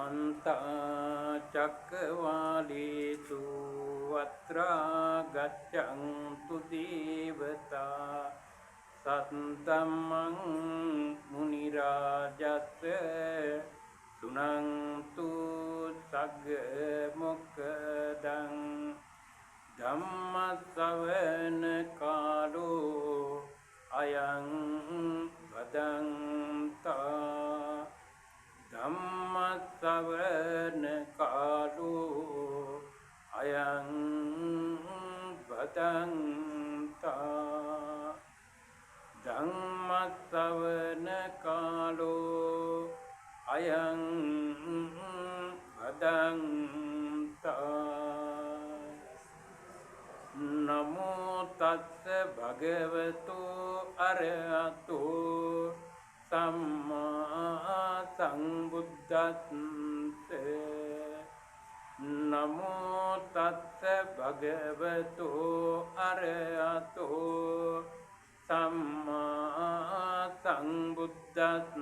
समन्ता चक्रवालेषु अत्रा गच्छन्तु देवता सद्धम्मं मुनिराजस्य शृण्वन्तु सग्मुखदं धम्मश्रवण कालो अयं भदन्ता धम्मश्रवण कालो अयं भदन्ता धम्मश्रवण कालो अयं भदन्ता नमो तस्स भगवतो अरहतो सम्मा संबुद्धस्स नमो तस्स भगवतो अरहतो सम्मा संबुद्धस्स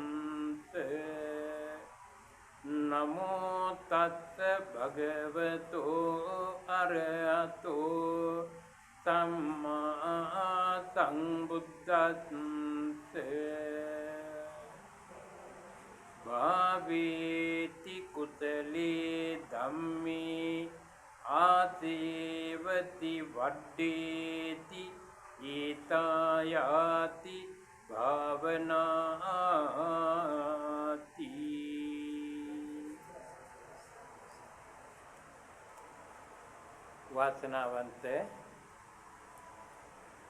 नमो तस्स भगवतो अरहतो सम्मा संबुद्धस्स भावेति कुशले धम्मे आसेवति वड्डेति एतायाति भावनाति वासनावंत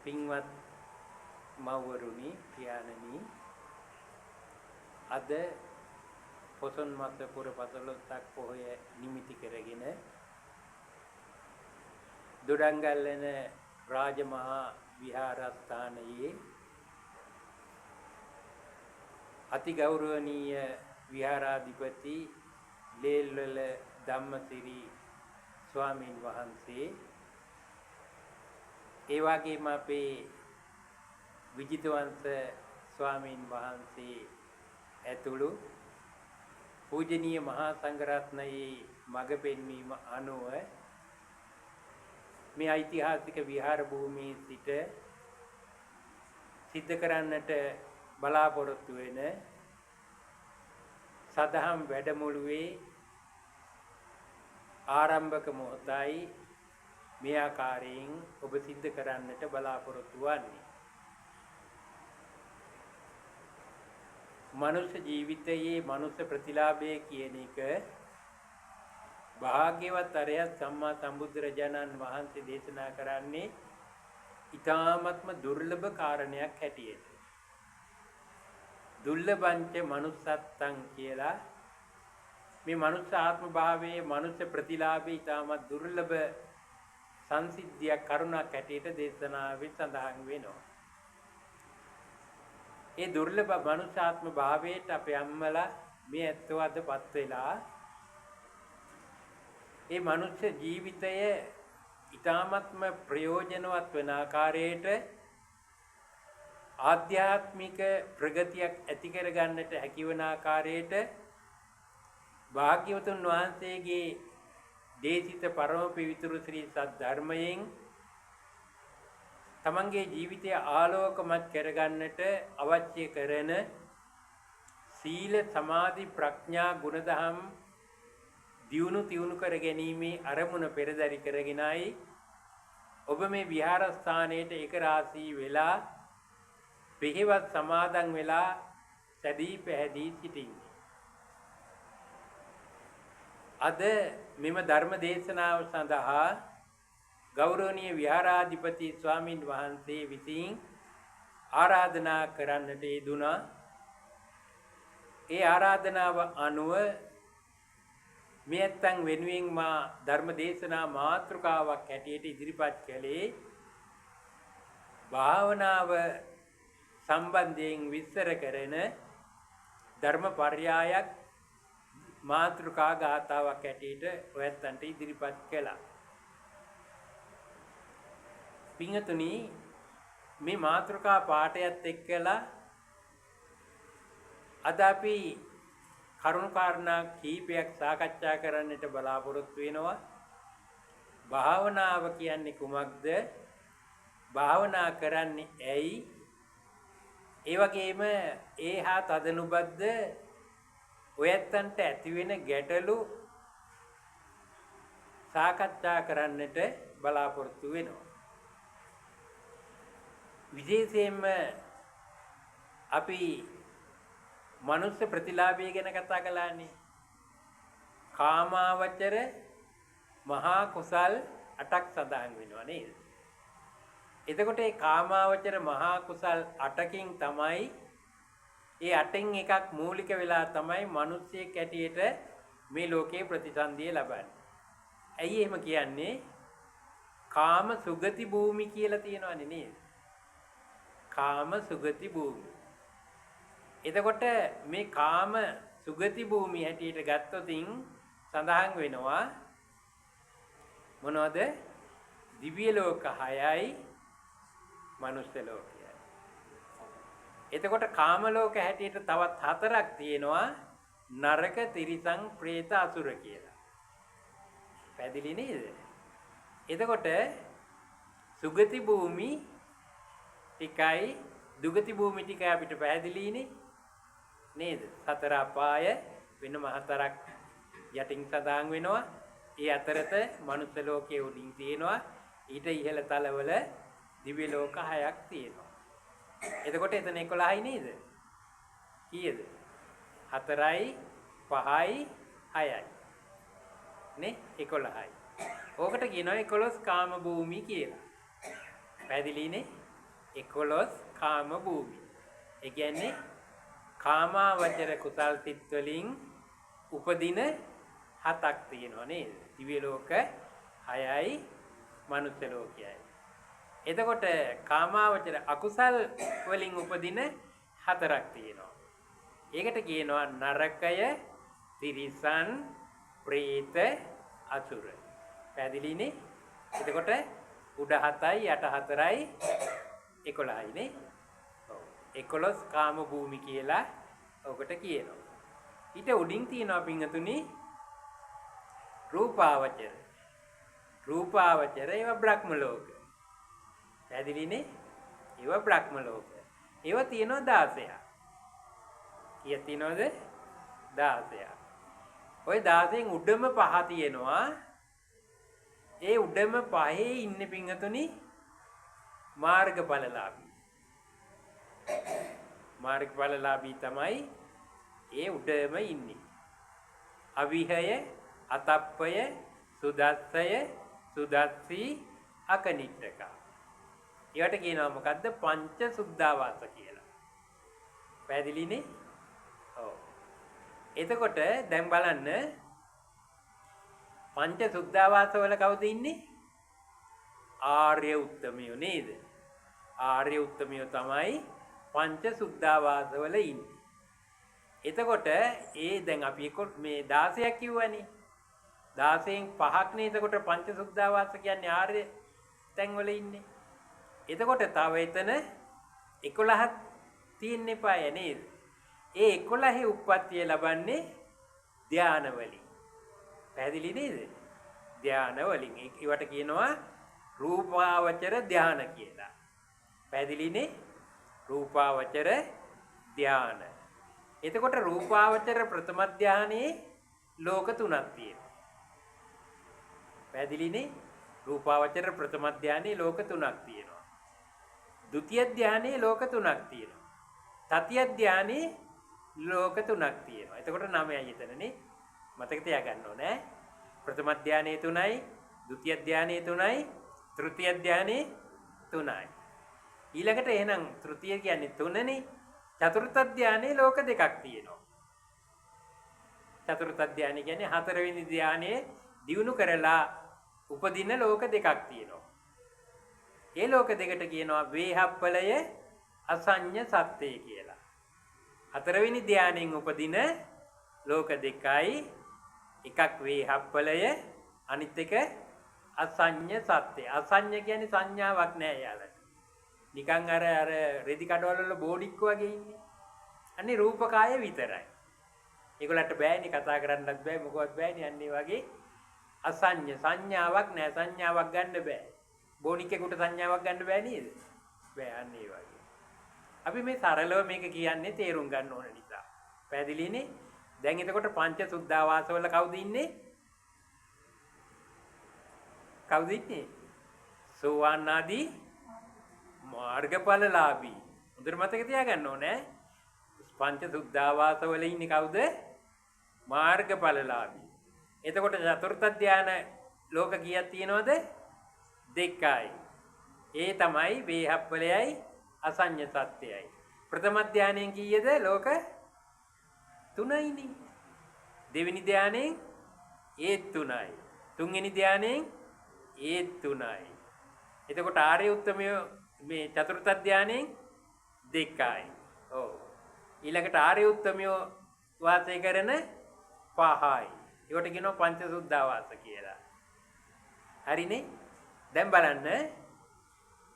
පින්වත් මව්වරුනි පියාණනි අද පොසොන් මාස පුර 15ක් පොහොය නිමිති කරගෙන දොඩංගල්ලන රාජමහා විහාරස්ථානයේ අති ගෞරවනීය විහාරාධිපති ලේල්වල ධම්මසිරි ස්වාමීන් වහන්සේ ඒ වගේම අපේ විජිතවංශ ස්වාමීන් වහන්සේ ඇතුළු පූජනීය මහා සංඝරත්නයේ මඟ පෙන්වීම අනුව මේ ඓතිහාසික විහාර භූමියේ සිට සිද්ධ කරන්නට බලාපොරොත්තු වෙන සදහම් වැඩමුළුවේ ආරම්භක මොහොතයි මේ ආකාරයෙන් ඔබ සිද්ධ කරන්නට බලාපොරොත්තු වන්නේ. මනුෂ්‍ය ජීවිතයේ මනුෂ්‍ය ප්‍රතිලාභය කියන එක භාග්‍යවත් අරහත් සම්මා සම්බුදුරජාණන් වහන්සේ දේශනා කරන්නේ ඊ타ත්ම දුර්ලභ කාරණයක් හැටියට. දුර්ලභංච මනුස්සත්තං කියලා මේ මනුෂ්‍ය ආත්ම භාවයේ මනුෂ්‍ය ප්‍රතිලාභය ඊ타ත්ම දුර්ලභ සංසිද්ධියක් කරුණක් හැටියට දේශනාවේ සඳහන් වෙනවා. ඒ දුර්ලභ මනුෂ්‍යාත්ම භාවයට අපේ අම්මලා මේ ඇත්තව අදපත් වෙලා ඒ මනුෂ්‍ය ජීවිතය ඊ타ත්ම ප්‍රයෝජනවත් වෙන ආකාරයට ආධ්‍යාත්මික ප්‍රගතියක් ඇති කර ගන්නට හැකි වන ආකාරයට භාග්‍යවතුන් වහන්සේගේ දේශිත පරම පවිත්‍ර ශ්‍රී සද්ධර්මයෙන් තමන්ගේ ජීවිතය ආලෝකමත් කරගන්නට අවශ්‍ය කරන සීල සමාධි ප්‍රඥා ගුණධම් දියුණු තියුණු කර ගැනීමේ අරමුණ පෙරදරි කරගෙනයි ඔබ මේ විහාරස්ථානයේට එක රාශී වෙලා පිහිවත් සමාදන් වෙලා සැදී පැහැදී සිටින්නේ. අද මෙම ධර්ම දේශනාව සඳහා ගෞරවනීය විහාරාධිපති ස්වාමින් වහන්සේ විසින් ආරාධනා කරන්නට යෙදුණා. ඒ ආරාධනාව අනුව මේ ඇත්තන් වෙනුවෙන් මා ධර්ම දේශනා මාතෘකාවක් හැටියට ඉදිරිපත් කළේ භාවනාව සම්බන්ධයෙන් විස්තර කරන ධර්ම පර්යායක් මාතෘකා ගාථාවක් හැටියට ඔයත්තන්ට ඉදිරිපත් කළා. පින්තුනි මේ මාතෘකා පාඩයත් එක්කලා අද අපි කරුණු කාරණා කීපයක් සාකච්ඡා කරන්නට බලාපොරොත්තු වෙනවා. භාවනාව කියන්නේ කුමක්ද? භාවනා කරන්නේ ඇයි? ඒ වගේම ඒහා තදනුබද්ද ඔයත්තන්ට ඇති වෙන ගැටලු සාකච්ඡා කරන්නට බලාපොරොත්තු වෙනවා. විශේෂයෙන්ම අපි මනුෂ්‍ය ප්‍රතිලාභය ගැන කතා කළානේ. කාමාවචර මහා කුසල් 8ක් සඳහන් වෙනවා නේද? එතකොට මේ කාමාවචර මහා කුසල් 8කින් තමයි ඒ 8න් එකක් මූලික වෙලා තමයි මිනිස්සෙක් ඇටියට මේ ලෝකේ ප්‍රතිසන්දිය ලබන්නේ. ඇයි එහෙම කියන්නේ? කාම සුගති භූමි කියලා තියෙනවනේ නේද? කාම සුගති භූමි. එතකොට මේ කාම සුගති භූමි හැටියට ගත්තොතින් සඳහන් වෙනවා මොනවද? දිව්‍ය ලෝක 6යි මනුෂ්‍ය ලෝකයයි. එතකොට කාම ලෝක හැටියට තවත් 4ක් තියෙනවා. නරක, තිරිසන්, പ്രേත, අසුර කියලා. පැහැදිලි නේද? එතකොට සුගති භූමි ටිකයි දුගති භූමි ටිකයි අපිට පැහැදිලිනේ නේද? 4 අපාය වෙනම 4ක් යටින් සඳහන් වෙනවා. ඒ අතරත මනුෂ්‍ය ලෝකයේ උඩින් තියෙනවා. ඊට ඉහළ තලවල දිව්‍ය ලෝක 6ක් තියෙනවා. එතකොට එතන 11යි නේද? කීයද? 4යි 5යි 6යි. නේ 11යි. ඕකට කියනවා 11 කාම භූමි කියලා. පැහැදිලිනේ? 11 කාම භූමි. ඒ කියන්නේ කාමාවචර කුසල් සිත් වලින් උපදින 7ක් තියෙනවා නේද? දිව්‍ය ලෝක 6යි මනුෂ්‍ය ලෝකයයි. එතකොට කාමාවචර අකුසල් වලින් උපදින 4ක් තියෙනවා. ඒකට කියනවා නරකය, තිරිසන්, പ്രേත, අසුර. පැහැදිලිනේ? එතකොට උඩ 7යි යට 4යි 11යි නේ. ඔව්. 11 කාම භූමි කියලා ඔකට කියනවා. ඊට උඩින් තියෙනවා පින්තුනි රූපාවචර. රූපාවචර ඒවා බ්‍රහ්ම ලෝක. පැහැදිලිනේ? ඒවා බ්‍රහ්ම ලෝක. ඒවා තියෙනවා 16ක්. කීයක් තියෙනවද? 16ක්. ওই 16න් උඩම 5 තියෙනවා. ඒ උඩම 5 ඉන්නේ පින්තුනි මාර්ගඵලලාභී. මාර්ගඵලලාභී තමයි ඒ උඩම ඉන්නේ. අවිහය, අතප්පය, සුදස්සය, සුදස්සී, අකනිට්ඨක. ඒවට කියනවා මොකද්ද? පංච සුද්ධාවාස කියලා. පැහැදිලිනේ? ඔව්. එතකොට දැන් බලන්න පංච සුද්ධාවාස වල කවුද ඉන්නේ? ආර්ය උත්තමයෝ නේද? ආර්ය උත්තමයෝ තමයි පංච සුද්ධාවාස වල ඉන්නේ. එතකොට ඒ දැන් අපි මේ 16ක් කිව්වනේ. 16න් 5ක් නේ. එතකොට පංච සුද්ධාවාස කියන්නේ ආර්ය තැන් වල ඉන්නේ. එතකොට තව එතන 11ක් තියෙන්න එපාය නේද? ඒ 11 උප්පත්තිය ලබන්නේ ධාන වලින්. පැහැදිලි නේද? ධාන වලින්. ඒවට කියනවා රූපාවචර ධාන කියලා. පැහැදිලිනේ? රූපාවචර ධාන. එතකොට රූපාවචර ප්‍රථම ධානයේ ලෝක 3ක් තියෙනවා. පැහැදිලිනේ? රූපාවචර ප්‍රථම ධානයේ ලෝක 3ක් තියෙනවා. ဒုတိ ය ධානයේ ලෝක 3ක් තියෙනවා. තතිය ධානයේ ලෝක 3ක් තියෙනවා. එතකොට 9යි එතනනේ. මතක තියාගන්න ඕනේ. ප්‍රථම ධානයේ 3යි, ဒုတိ ය ධානයේ 3යි, තෘතිය ධානයේ 3යි. ඊළඟට එහෙනම් තෘතිය කියන්නේ 3නේ. චතුර්ථ ධානයේ ලෝක 2ක් තියෙනවා. චතුර්ථ ධානය කියන්නේ 4වෙනි ධානයේ දියුණු කරලා උපදින ලෝක 2ක් තියෙනවා. ඒ ලෝක දෙකට කියනවා වේහප්පලය, අසඤ්ඤ සත්‍යය කියලා. 4වෙනි ධානයෙන් උපදින ලෝක 2යි. එකක් වේහප්පලය, අනිත් එක අසඤ්ඤ සත්‍යය. අසඤ්ඤ කියන්නේ සංඥාවක් නෑ යාළුවා. නිකන් අර රෙදි කඩවල වල බෝඩික් වගේ ඉන්නේ. අනේ රූපකාය විතරයි. ඒගොල්ලන්ට බෑනේ කතා කරන්නත් බෑ මොකවත් බෑනේ අන්නේ වගේ අසඤ්ඤ සංඥාවක් නෑ සංඥාවක් ගන්න බෑ. බෝනිකේකට සංඥාවක් ගන්න බෑ නේද? බෑ අන්නේ වගේ. අපි මේ සරලව මේක කියන්නේ තේරුම් ගන්න ඕන නිසා. පැහැදිලිනේ? දැන් එතකොට පංච සුද්ධාවාසවල කවුද ඉන්නේ? කවුද ඉන්නේ? සෝවාන් ආදී මාර්ගඵලලාභී. හොඳට මතක තියාගන්න ඕනේ. පංච සුද්ධාවාසවල ඉන්නේ කවුද? මාර්ගඵලලාභී. එතකොට චතුර්ථ ධානය ලෝක කීයක් තියෙනවද? දෙකයි. ඒ තමයි වේහප්පලයයි අසඤ්ඤ සත්‍යයයි. ප්‍රථම ධානයෙන් කීයද ලෝක? 3යිනේ. දෙවෙනි ධානයෙන් ඒ 3යි. තුන්වෙනි ධානයෙන් ඒ 3යි. එතකොට ආර්ය උත්තමය මේ චතුර්ථ ධානයෙන් 2යි. ඔව්. ඊළඟට ආර්ය උත්තමය වාසය කරන 5යි. ඒකට කියනවා පංච සුද්ධාවාස කියලා. හරිනේ? දැන් බලන්න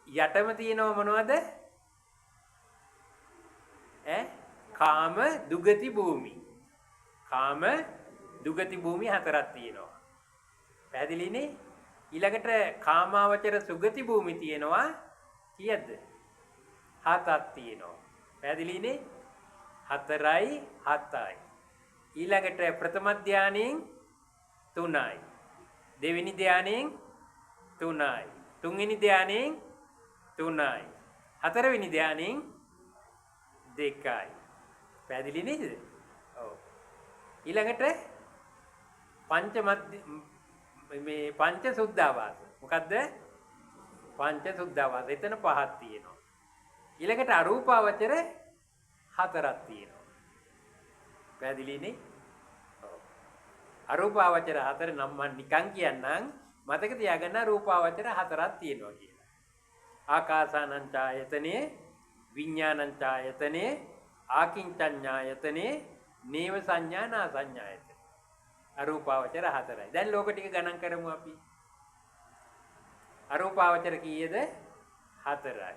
යටම තියෙනව මොනවද? කාම දුගති භූමි. කාම දුගති භූමි 4ක් තියෙනවා. පැහැදිලිනේ? ඊළඟට කාමාවචර සුගති භූමි තියෙනවා කීයද? 7ක් තියෙනවා. පැහැදිලිනේ? 4යි 7යි. ඊළඟට ප්‍රථම ධානයෙන් 3යි. දෙවෙනි ධානයෙන් 3යි. තුන්වෙනි ධානයෙන් 3යි. හතරවෙනි ධානයෙන් 2යි. පැහැදිලි නේද? ඔව්. ඊළඟට මේ පංච සුද්ධාවාස. මොකද්ද? පංච සුද්ධාවාස. එතන 5ක් තියෙනවා. ඊළඟට අරූපාවචර 4ක් තියෙනවා. පැහැදිලිනේ? ඔව්. අරූපාවචර 4 නම් මම නිකන් කියන්නම්. මතක තියාගන්න රූපාවචර 4ක් තියෙනවා කියලා. ආකාසානං ඡායතනේ, විඥානං ඡායතනේ, ආකින්චඤ්ඤායතනේ, නේව සංඥා නා සංඥායතනේ. අරූපාවචර 4යි. දැන් ලෝක ටික ගණන් කරමු අපි. අරූපාවචර කීයද? 4යි.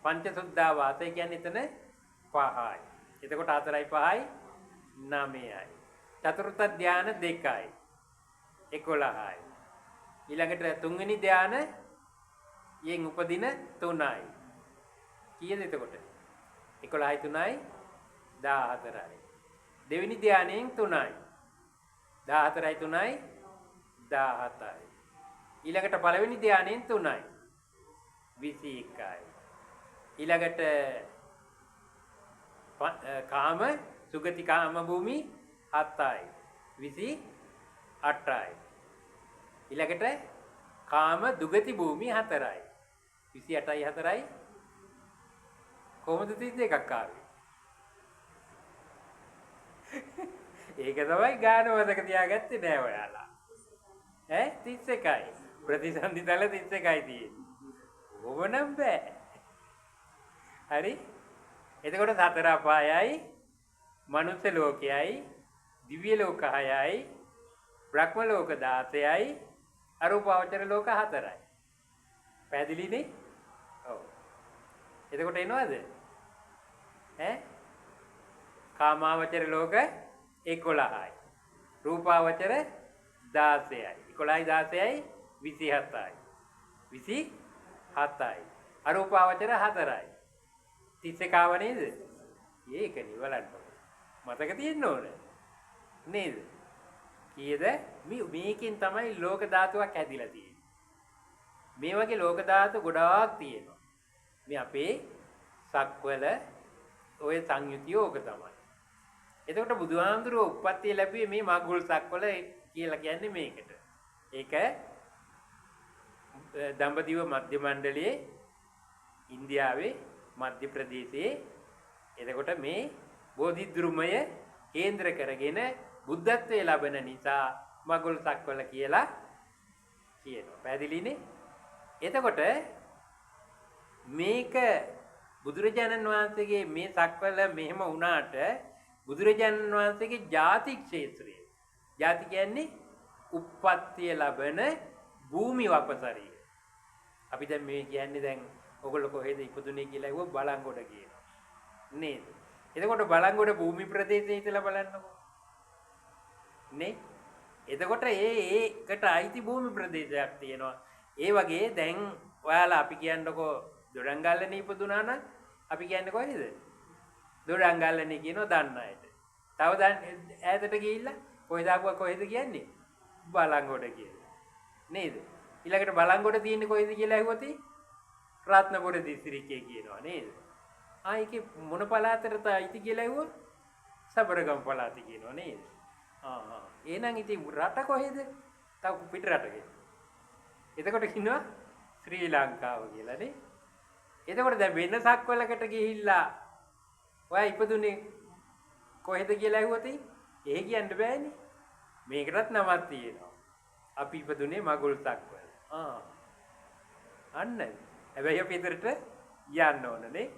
පංචසුද්ධා වාසය කියන්නේ එතන 5යි. එතකොට 4යි 5යි 9යි. චතුර්ථ ධාන 2යි. 11යි. ඊළඟට තුන්වෙනි ධාන යෙන් උපදින 3යි. කීයද එතකොට? 11යි 3යි 14යි. දෙවෙනි ධානයෙන් 3යි. 14යි 3යි 17යි. ඊළඟට පළවෙනි ධානයෙන් 3යි 21යි. ඊළඟට කාම සුගති කාම භූමි 7යි 28යි. ඊළඟට කාම දුගති භූමි 4යි 28යි 4යි. කොහොමද 32ක් ආවේ? ඒක තමයි ගාන වදක තියාගත්තේ නෑ ඔයාලා. 31යි. ප්‍රතිසන්දි තල 31යි තියෙන්නේ. ඕවනම් බෑ. හරි? එතකොට සතර අපායයි, මනුස්ස ලෝකයයි, දිව්‍ය ලෝක 6යි, බ්‍රහ්ම ලෝක 16යි, අරූපාවචර ලෝක 4යි. පැහැදිලිනේ? ඔව්. එතකොට එනවද? කාමාවචර ලෝක 11යි. රූපාවචර 16යි. 11යි 16යි 27යි. 27යි. අරූපාවචර 4යි. 31 ආව නේද? ඒකනේ බලන්න. මතක තියෙන්න ඕනේ. නේද? කීයද? මේකෙන් තමයි ලෝක ධාතුවක් හැදිලා තියෙන්නේ. මේ වගේ ලෝක ධාතු ගොඩාක් තියෙනවා. මේ අපේ සක්වල ඔය සංයුතිය ඕක තමයි. එතකොට බුදුහාමුදුරුවෝ උප්පත්තිය ලැබුවේ මේ මග්ගුල් සක්වල කියලා කියන්නේ මේකට. ඒක දඹදිව මධ්‍ය මණ්ඩලයේ ඉන්දියාවේ මධ්‍ය ප්‍රදේශයේ එතකොට මේ බෝධිද්රුමය කේන්ද්‍ර කරගෙන බුද්ධත්වයේ ලැබෙන නිසා මග්ගුල් සක්වල කියලා කියනවා. පැහැදිලිනේ? එතකොට මේක බුදුරජාණන් වහන්සේගේ මේ සක්වල මෙහෙම වුණාට බුදුරජාණන් වහන්සේගේ ಜಾති ක්ෂේත්‍රය. ಜಾති කියන්නේ උප්පත්තිය ලැබෙන භූමි වපසරිය. අපි දැන් මේ කියන්නේ දැන් ඔයගොල්ලෝ කොහෙද ඉපදුනේ කියලා ඇහුවා බලංගොඩ කියනවා. නේද? එතකොට බලංගොඩ භූමි ප්‍රදේශයේ ඉතලා බලන්නකෝ. නේ. එතකොට ඒකට අයිති භූමි ප්‍රදේශයක් තියෙනවා. ඒ වගේ දැන් ඔයාලා අපි කියන්නකෝ දොඩංගල්ලනේ ඉපදුනා නම් අපි කියන්නේ කොහෙද? දොඩංගල්ලනේ කියනවා දන්න අයට. තව ඈතට ගිහිල්ලා කොහෙද ආපුවා කොහෙද කියන්නේ? බලංගොඩ කියලා. නේද? ඊළඟට බලංගොඩ තියෙන්නේ කොහෙද කියලා ඇහුවොත් රත්නපුර දිස්ත්‍රික්කයේ කියනවා නේද? ඒකේ මොන පළාතටද අයිති කියලා ඇහුවොත් සබරගම් පළාත කියනවා නේද? එහෙනම් ඉතින් රට කොහෙද? තව පිට රටක. එතකොට කියනවා ශ්‍රී ලංකාව කියලා නේ. එතකොට දැන් වෙනසක් වලකට ගිහිල්ලා ඔයා ඉපදුනේ කොහෙද කියලා ඇහුවොත් ඒ කියන්න බෑනේ. මේකටත් නමක් තියෙනවා. අපි ඉපදුනේ මගුල්සක් වල. අන්න. හැබැයි අපි ඊතරට යන්න ඕන නේ.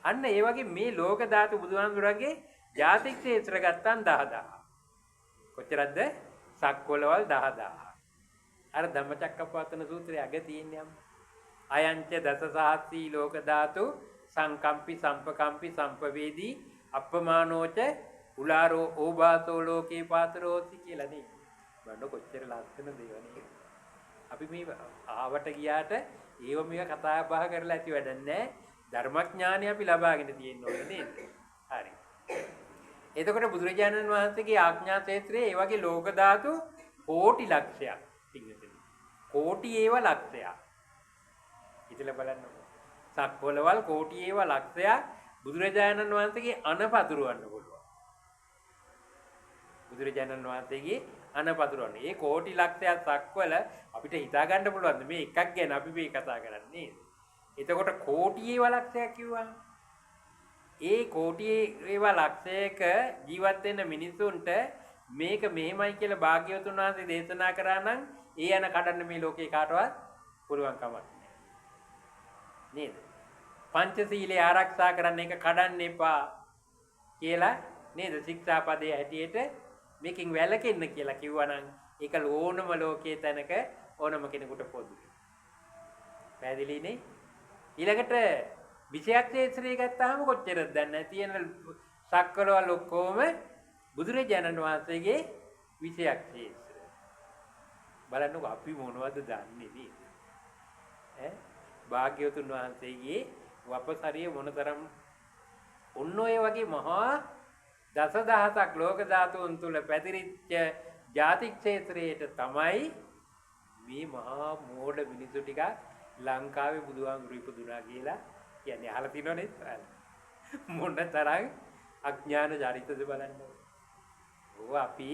අන්න ඒ වගේ මේ ලෝක ධාතු බුදුහාමුදුරන්ගේ ජාතික් ක්ෂේත්‍ර ගත්තන් 10000. කොච්චරද? සක්වලවල් 10000. අර ධම්මචක්කප්පවත්තන සූත්‍රයේ අග තියෙන්නේ අම්ම. අයංච දස සහස්සී ලෝක ධාතු සංකම්පි සම්පකම්පි සම්පවේදී අප්පමානෝච උලාරෝ ඕභාසෝ ලෝකේ පාතරෝති කියලා නේ. බලන්න කොච්චර ලස්සන දේවනේ. අපි මේ ආවට ගියාට ඒව මේක කතා බහ කරලා ඇති වැඩක් නැහැ. ධර්මඥානය අපි ලබාගෙන තියෙන්න ඕනේ නේද? හරි. එතකොට බුදුරජාණන් වහන්සේගේ ආඥා ක්ෂේත්‍රයේ ඒ වගේ ලෝක ධාතු කෝටි ලක්ෂයක් තිබෙනවා. කෝටි ඒව ලක්ෂයක්. හිතලා බලන්න. සක්වලවල් කෝටි ඒව ලක්ෂයක් බුදුරජාණන් වහන්සේගේ අනපතුරවන්න පුළුවන්. බුදුරජාණන් වහන්සේගේ අනපතුරවන්න. ඒ කෝටි ලක්ෂයක් සක්වල අපිට හිතා ගන්න පුළුවන් මේ එකක් ගැන අපි මේ කතා කරන්නේ. එතකොට කෝටි ඒව ලක්ෂයක් කිව්වා. ඒ කෝටි ඒව ලක්ෂයක ජීවත් වෙන මිනිසුන්ට මේක මෙහෙමයි කියලා භාග්‍යවතුන් වහන්සේ දේශනා කරා නම් ඒ යන කඩන්න මේ ලෝකේ කාටවත් පුළුවන් කමක් නැහැ. නේද? පංචශීලයේ ආරක්ෂා කරන්න එක කඩන්න එපා කියලා නේද? ශික්ෂාපදයේ හැටියට මේකෙන් වැළකෙන්න කියලා කිව්වනම් ඒක ඕනම ලෝකයේ තැනක ඕනම කෙනෙකුට පොදුයි. පැහැදිලිනේ? ඊළඟට විෂයක් ක්ෂේත්‍රය ගත්තාම කොච්චරද දන්නේ තියෙන සක්වලවල් ඔක්කොම බුදුරජාණන් වහන්සේගේ විෂයක් ක්ෂේත්‍රය. බලන්නකො අපි මොනවද දන්නේ නේද? භාග්‍යවතුන් වහන්සේගේ වපසරිය මොනතරම් ඔන්න ඔය වගේ මහා දසදහසක් ලෝක ධාතුන් තුල පැතිරිච්ච ජාතික් ක්ෂේත්‍රයට තමයි මේ මහා මෝඩ මිනිසු ටික ලංකාවේ බුදුහාමුදුරු ඉපදුනා කියලා කියන්නේ. අහලා තියෙනවනේ මොන තරම් අඥාන ජරිතද බලන්න. ඔව් අපි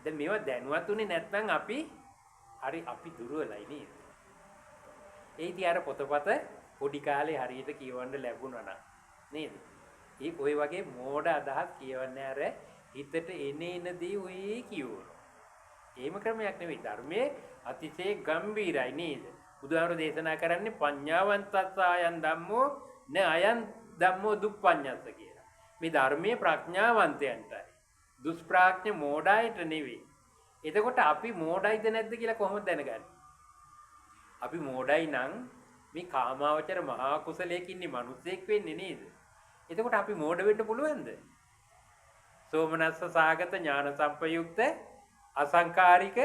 දැන් මේවා දැනුවත් උනේ නැත්නම් අපි දුර්වලයි නේද? ඒටි අර පොතපත පොඩි කාලේ හරියට කියවන්න ලැබුණා නේද? ඒ කොයි වගේ මෝඩ අදහස් කියවන්නේ අර හිතට එන දේ ඔය කියවන. එහෙම ක්‍රමයක් නෙවෙයි. ධර්මයේ අතිශය ගැඹීරයි නේද? බුදුහාමුදුරු දේශනා කරන්නේ පඤ්ඤාවන්තස්සායන් ධම්මෝ න අයන් ධම්මෝ දුප්පඤ්ඤස්ස කියලා. මේ ධර්මයේ ප්‍රඥාවන්තයන්ටයි. දුෂ්ප්‍රඥ මෝඩයිට නෙවෙයි. එතකොට අපි මෝඩයිද නැද්ද කියලා කොහොමද දැනගන්නේ? අපි මෝඩයි නම් මේ කාමාවචර මහා කුසලයක ඉන්නේ මිනිස්සෙක් වෙන්නේ නේද? එතකොට අපි මෝඩ වෙන්න පුළුවන්ද? සෝමනස්ස සාගත ඥාන සම්පයුක්ත අසංකාරික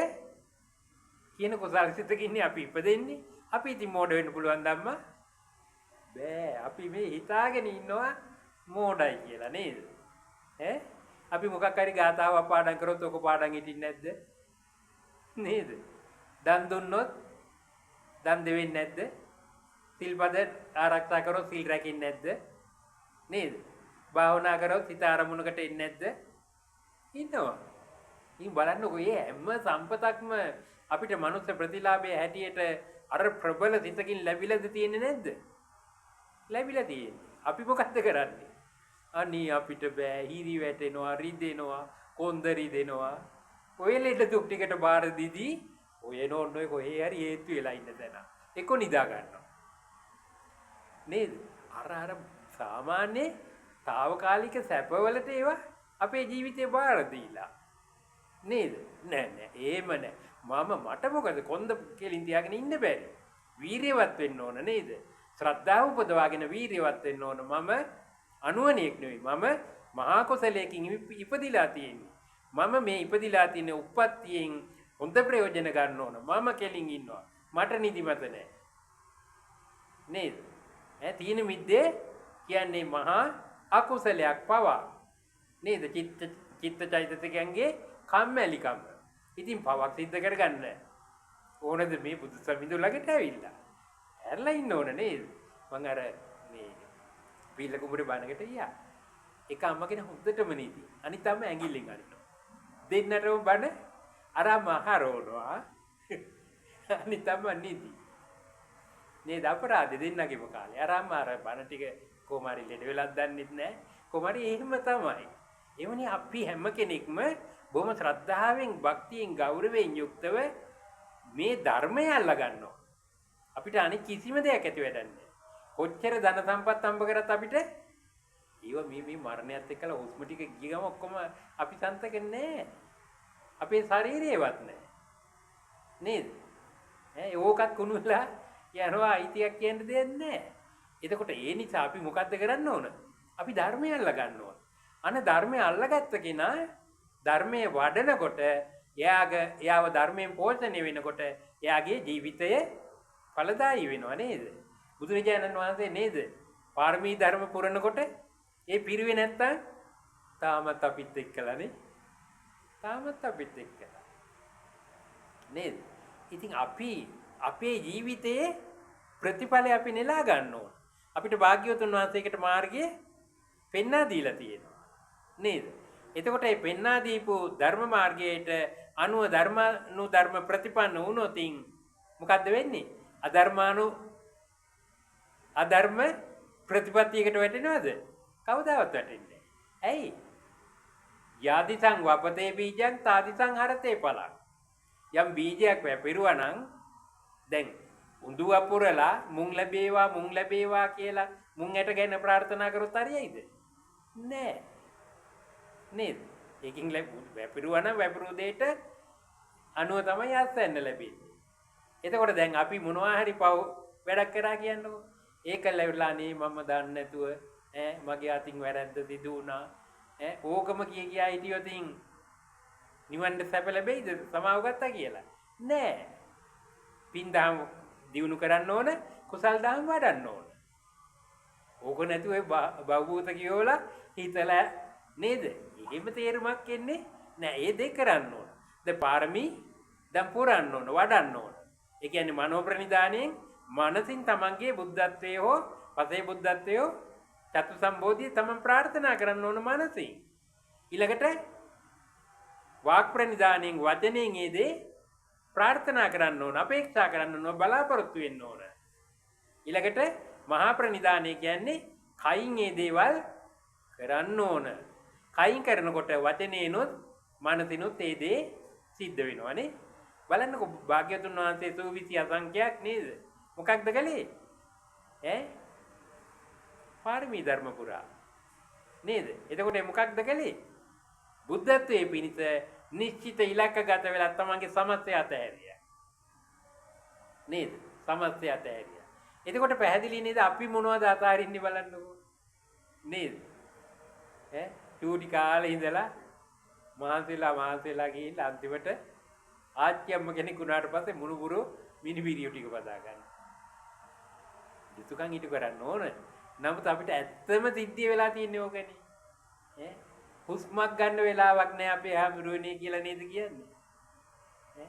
කියන කුසල සිතක ඉන්නේ අපි ඉපදෙන්නේ. අපි ඉතින් මෝඩ වෙන්න පුළුවන් ධම්මා බෑ. අපි මේ හිතාගෙන ඉන්නවා මෝඩයි කියලා නේද? අපි මොකක් හරි ගාතාවක් පාඩම් කරොත් ඔක පාඩම් හිටින්නේ නැද්ද? නේද? දන් දුන්නොත් දන් දෙවෙන්නේ නැද්ද? සිල්පද ආරක්ෂා කරොත් සිල් රැකෙන්නේ නැද්ද? නේද? භාවනා කරොත් හිත අරමුණකට එන්නේ නැද්ද? ඉන්නවා. ඉතින් බලන්නකෝ මේ හැම සම්පතක්ම අපිට මනුස්ස ප්‍රතිලාභයේ හැටියට අර ප්‍රබල සිතකින් ලැබිලාද තියෙන්නේ නැද්ද? ලැබිලා තියෙන්නේ. අපි මොකද්ද කරන්නේ? අනී අපිට බෑ, හිරි වැටෙනවා, රිදෙනවා, කොන්ද රිදෙනවා. ඔය ලෙඩ දුක් ටිකට බාර දීදී ඔය නෝන්නෝ කොහේ හරි හේතු වෙලා ඉන්න තැන. එක්ක නිදා ගන්නවා. නේද? අර සාමාන්‍ය తాවකාලික සැපවලට ඒවා අපේ ජීවිතේ බාර දීලා. නේද? නෑ එහෙම නෑ. මට මොකද කොන්ද කෙලින් තියාගෙන ඉන්න බැරි. වීරියවත් වෙන්න ඕන නේද? ශ්‍රද්ධාව උපදවාගෙන වීරියවත් වෙන්න ඕන. මම අනුවණියෙක් නෙවෙයි. මම මහා කුසලයකින් ඉපදිලා තියෙන්නේ. මම මේ ඉපදිලා තියෙන උප්පත්තියෙන් හොඳ ප්‍රයෝජන ගන්න ඕන. මම කෙලින් ඉන්නවා. මට නිදිමත නැහැ. නේද? තීන මිද්දේ කියන්නේ මහා අකුසලයක් පවා. නේද? චිත්ත චෛතසිකයන්ගේ කම්මැලිකම. ඉතින් පවක් සිද්ධ කරගන්න ඕනද මේ බුදු සමිඳු ළඟට ඇවිල්ලා? ඇරලා ඉන්න ඕන නේද? මං අර මේ පිළ කුඹුරේ බණකට ගියා. එක අම්ම කෙනෙක් හොඳටම නීති. අනිත් අම්ම ඇඟිල්ලෙන් අරිනවා. දෙන්නටම බණ අර මහරෝනවා. අනිත් අම්ම නීති. නේද අපරාධ දෙන්නගේම කාලේ. අර අම්ම අර බණ ටික කොමාරි ලෙඩ වෙලක් දන්නෙත් නැහැ. කොමාරි එහෙම තමයි. එවනේ අපි හැම කෙනෙක්ම බොහොම ශ්‍රද්ධාවෙන්, භක්තියෙන්, ගෞරවයෙන් යුක්තව මේ ධර්මය අල්ලා ගන්නවා. අපිට අනිත් කිසිම දෙයක් ඇති වැඩක් නැහැ. කොච්චර ධන සම්පත් හම්බ කරත් අපිට ඊව මේ මරණයත් එක්කලා හුස්ම ටික ගිය ගම ඔක්කොම අපි සන්තක නැහැ. අපේ ශරීරේවත් නැහැ. නේද? ඕකත් කුණුලා යනවා අයිතියක් කියන්න දෙයක් නැහැ. එතකොට ඒ නිසා අපි මොකද්ද කරන්න ඕන? අපි ධර්මය අල්ලා ගන්න ඕන. අන ධර්මය අල්ලාගත්ත කෙනා ධර්මයේ වඩනකොට එයාව ධර්මයෙන් පෝෂණය වෙනකොට එයාගේ ජීවිතය ඵලදායී වෙනවා නේද? බුදුරජාණන් වහන්සේ නේද? පාරමී ධර්ම පුරනකොට ඒ පිරුවේ නැත්තම් තාමත් අපිත් එක්කලානේ. තාමත් අපිත් එක්කලා. නේද? ඉතින් අපි අපේ ජීවිතයේ ප්‍රතිඵලය අපි නෙලා ගන්න ඕන. අපිට භාග්‍යවතුන් වහන්සේකට මාර්ගය පෙන්වා දීලා තියෙනවා. නේද? එතකොට මේ පෙන්වා දීපු ධර්ම මාර්ගයට අනුව ධර්ම ප්‍රතිපන්න වුණොත් මොකද්ද වෙන්නේ? අධර්ම ප්‍රතිපත්තියකට වැටෙනවද? කවදාවත් වැටෙන්නේ නැහැ. ඇයි? යාදිසං වපතේ බීජං තාදිසං හරතේ පලං. යම් බීජයක් වැපිරුවා නම් දැන් උඳු අපුරලා මුං ලැබේවා කියලා මුං ඇට ගැන ප්‍රාර්ථනා කරොත් හරියයිද? නෑ. නේද? ඒකින් වැපිරුවා නම් වැපිරු දෙයට අනුව තමයි ආස්සන්න ලැබෙන්නේ. එතකොට දැන් අපි මොනවා හරි පව් වැඩක් කරා කියන්නකො. ඒක ලැබලා නේ මම දන්නේ නැතුව මගේ අතින් වැරද්ද සිදු වුණා. ඕකම කියා හිටියොත් නිවන්න සැප ලැබෙයිද? සමාව ගත්තා කියලා. නෑ. පින් දහම් දියුණු කරන්න ඕන, කුසල් දහම් වඩන්න ඕන. ඕක නැතුව බවූත කියෝලා හිතලා නේද? එහෙම තේරුමක් එන්නේ නෑ. ඒ දෙක කරන්න ඕන. දැන් පාරමී දැන් පුරන්න ඕන, වඩන්න ඕන. ඒ කියන්නේ මනෝ ප්‍රනිදානයෙන් මනසින් තමන්ගේ බුද්ධත්වයේ හෝ පසේ බුද්ධත්වයේ හෝ චතු සම්බෝධිය තමන් ප්‍රාර්ථනා කරන්න ඕන මනසින්. ඊළඟට වාක් ප්‍රනිදානයෙන් වචනයෙන් ඒ දේ ප්‍රාර්ථනා කරන්න ඕන, අපේක්ෂා කරන්න ඕන, බලාපොරොත්තු වෙන්න ඕන. ඊළඟට මහා ප්‍රනිදානය කියන්නේ කයින් ඒ දේවල් කරන්න ඕන. කයින් කරනකොට වචනේනොත් මනසිනුත් ඒ දේ සිද්ධ වෙනවනේ. බලන්නකො භාග්‍යවතුන් වහන්සේ සූවිසි අසංඛ්‍යක් නේද? මොකක්ද කළේ? පාරමී ධර්ම පුරා. නේද? එතකොට මොකක්ද කළේ? බුද්ධත්වයේ පිණිස නිශ්චිත ඉලක්කගත වෙලා තමන්ගේ සමස්තය අතහැරියා. නේද? සමස්තය අතහැරියා. එතකොට පැහැදිලි නේද අපි මොනවද අතහරින්නේ බලන්නකො. නේද? චූටි කාලේ ඉඳලා මහන්සිලා ගිහිල්ලා අන්තිමට ආච්චියම්ම කෙනෙක් වුණාට පස්සේ මුණුබුරු මිනිබිරියෝ ටික බදා ගන්න. යුතුයකම් ඊට කරන්න ඕන. නමුත් අපිට ඇත්තම සිද්ධිය වෙලා තියෙන්නේ ඕකනේ. හුස්මක් ගන්න වෙලාවක් නැහැ අපේ හැමරුවනේ කියලා නේද කියන්නේ.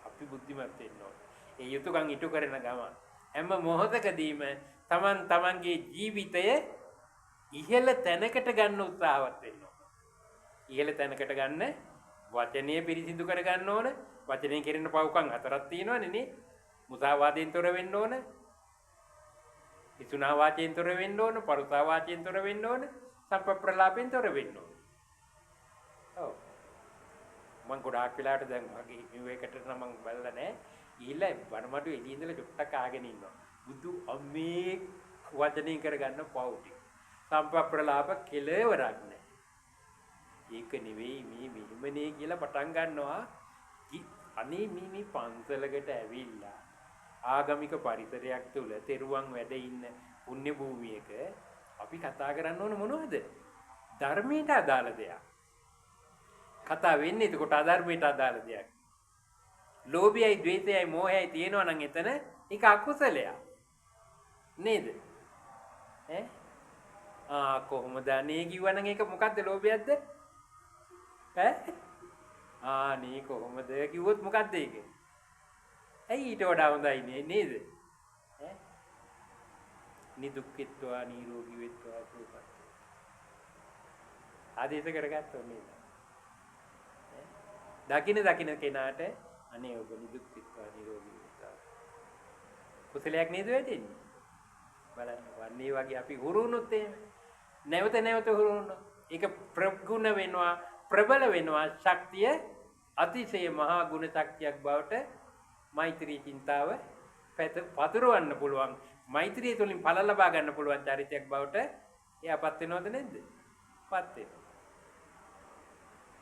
අපි බුද්ධිමත් වෙන්න ඕන. ඒ යුතුයකම් ඊට කරන ගම හැම මොහොතකදීම තමන්ගේ ජීවිතය ඉහළ තැනකට ගන්න උත්සාහවත් වෙන්න ඕන. ඉහළ තැනකට ගන්න වචනය පිරිසිදු කර ගන්න ඕන. වචනයෙන් කෙරෙන පව්කම් හතරක් තියෙනවනේ නේ. මුසාවාදයෙන් තොර වෙන්න ඕන. ඉතුනා වාචයෙන් තොර වෙන්න ඕන. පරුසා වාචයෙන් තොර වෙන්න ඕන. සම්ප්‍රලාපයෙන් තොර වෙන්න ඕන. ඔව්. මම ගොඩාක් වෙලාවට දැන් මගේ නිවෙකට නම් මම බලලා නැහැ. ඊළඟ වනමඩු එළිය ඉඳලා චුට්ටක් ආගෙන ඉන්නවා. බුදු අම්මේ වචනයෙන් කරගන්න පව් ටික. සම්ප්‍රලාප කෙලවරක් නැහැ. ඒක නෙවෙයි මේ මෙහෙමනේ කියලා පටන් ගන්නවා. අනේ මේ පන්සලකට ඇවිල්ලා ආගමික පරිසරයක් තුල තෙරුවන් වැඩ ඉන්න පුණ්‍ය භූමියක අපි කතා කරන්න ඕන මොනවද? ධර්මයට අදාළ දෙයක්. කතා වෙන්නේ එතකොට අධර්මයට අදාළ දෙයක්. ලෝභයයි, ද්වේෂයයි, මෝහයයි තියෙනවා නම් එතන ඒක අකුසලයක්. නේද? කොහොමද අනේ කිව්වනම් ඒක මොකද්ද ලෝභයක්ද? නේ කොහොමද කිව්වොත් මොකද්ද ඒක? ඇයි ඊට වඩා හොඳයි නේද? නිදුක්ඛිත්වා නිරෝගී වෙත්වා සුවපත්. ආදේශ කරගත්තෝ නේද? දකින්න කෙනාට අනේ ඔබ නිදුක්ඛිත්වා නිරෝගී වෙත්වා. කුසලයක් නේද වෙන්නේ? බලන්න වන්නේ වගේ අපි හුරුුණොත් එහෙම නැවත හුරුුණොත් ඒක ප්‍රගුණ වෙනවා, ප්‍රබල වෙනවා, ශක්තිය අතිශය මහා ගුණ ශක්තියක් බවට මෛත්‍රී චින්තාව පතුරවන්න පුළුවන්. මෛත්‍රිය තුළින් ඵල ලබා ගන්න පුළුවන් චරිතයක් බවට එයාපත් වෙනවද නැද්ද? පත් වෙනවා.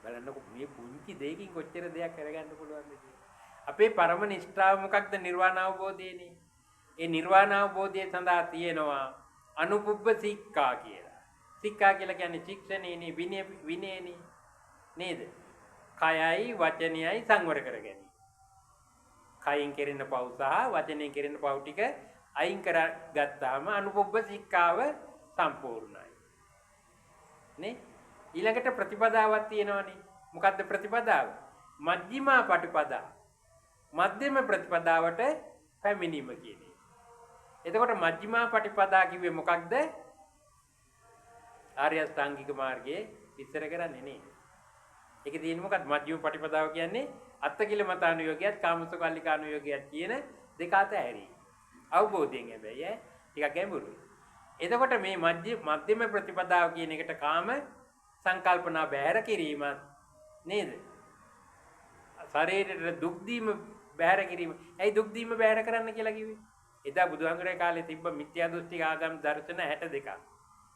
බලන්නකො මේ පුංචි දෙයකින් කොච්චර දෙයක් කරගන්න පුළුවන්ද කියලා. අපේ පරම නිෂ්ඨාව මොකක්ද? නිර්වාණ අවබෝධයනේ. ඒ නිර්වාණ අවබෝධය සඳහා තියෙනවා අනුපුබ්බ සික්ඛා කියලා. සික්ඛා කියලා කියන්නේ ශික්ෂණේනේ, විනයනේ නේද? කයයි වචනයයි සංවර කර ගැනීම. කයින් කෙරෙන පව් සහ වචනයෙන් කෙරෙන පව් ටික අයින් කරගත්තාම අනුපුබ්බ සික්ඛාව සම්පූර්ණයි. නේ? ඊළඟට ප්‍රතිපදාවක් තියෙනවනේ. මොකද්ද ප්‍රතිපදාව? මජ්ක්‍ධිමා පටිපදා. මධ්‍යම ප්‍රතිපදාවට පැමිණීම කියන්නේ. එතකොට මජ්ක්‍ධිමා පටිපදා කිව්වේ මොකක්ද? ආර්ය අෂ්ටාංගික මාර්ගයේ විස්තර කරන්නේ නේ. ඒකේ තියෙන්නේ මොකක්ද? මජ්ක්‍ධිම පටිපදාව කියන්නේ අත්තකිලමතානුයෝගයත් කාමසුකල්ලිකානුයෝගයත් කියන දෙක අතහැරීම. අවබෝධයෙන් හැබැයි ටිකක් ගැඹුරුයි. එතකොට මේ මධ්‍යම ප්‍රතිපදාව කියන එකට කාම සංකල්පනා බැහැර කිරීමත් නේද? ශරීරයට දුක් දීම බැහැර කිරීම. ඇයි දුක් දීම බැහැර කරන්න කියලා කිව්වේ? එදා බුදුහාමුදුරේ කාලේ තිබ්බ මිත්‍යා දෘෂ්ටික ආගම් දර්ශන 62ක්.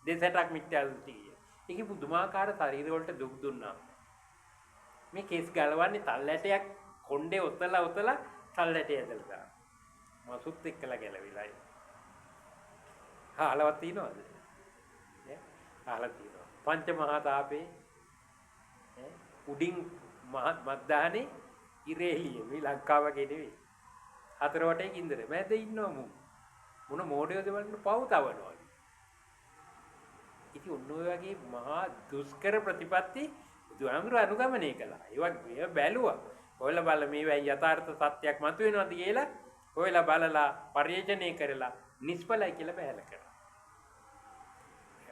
62ක් මිත්‍යා දෘෂ්ටි කිය. ඒකේ පුදුමාකාර ශරීර වලට දුක් දුන්නා. මේ කේස් ගලවන්නේ තල් ඇටයක් කොණ්ඩේ ඔතලා තල් ඇටය ඇදලා. මසුත් එක්කලා ගැලවිලායි. අහලවත් තියනවද? අහලා තියෙනවා. පංච මහා තාපේ උඩින් මද්දානේ ඉරේලිය මේ ලංකාව වගේ නෙවෙයි. හතර වටේ කින්දර මැද ඉන්නවා මොන මොඩියෝද බලන්න පව් තවනවා. ඉතින් ඔන්න ඔය වගේ මහා දුෂ්කර ප්‍රතිපත්ති බුදුහාමුදුරුවෝ අනුගමනය කළා. ඒවා බැලුවා. ඔයලා බල මේවයි යථාර්ථ සත්‍යයක් මතුවෙනවද කියලා ඔයලා බලලා පරිේෂණය කරලා නිෂ්ඵලයි කියලා බැහැලා කරා.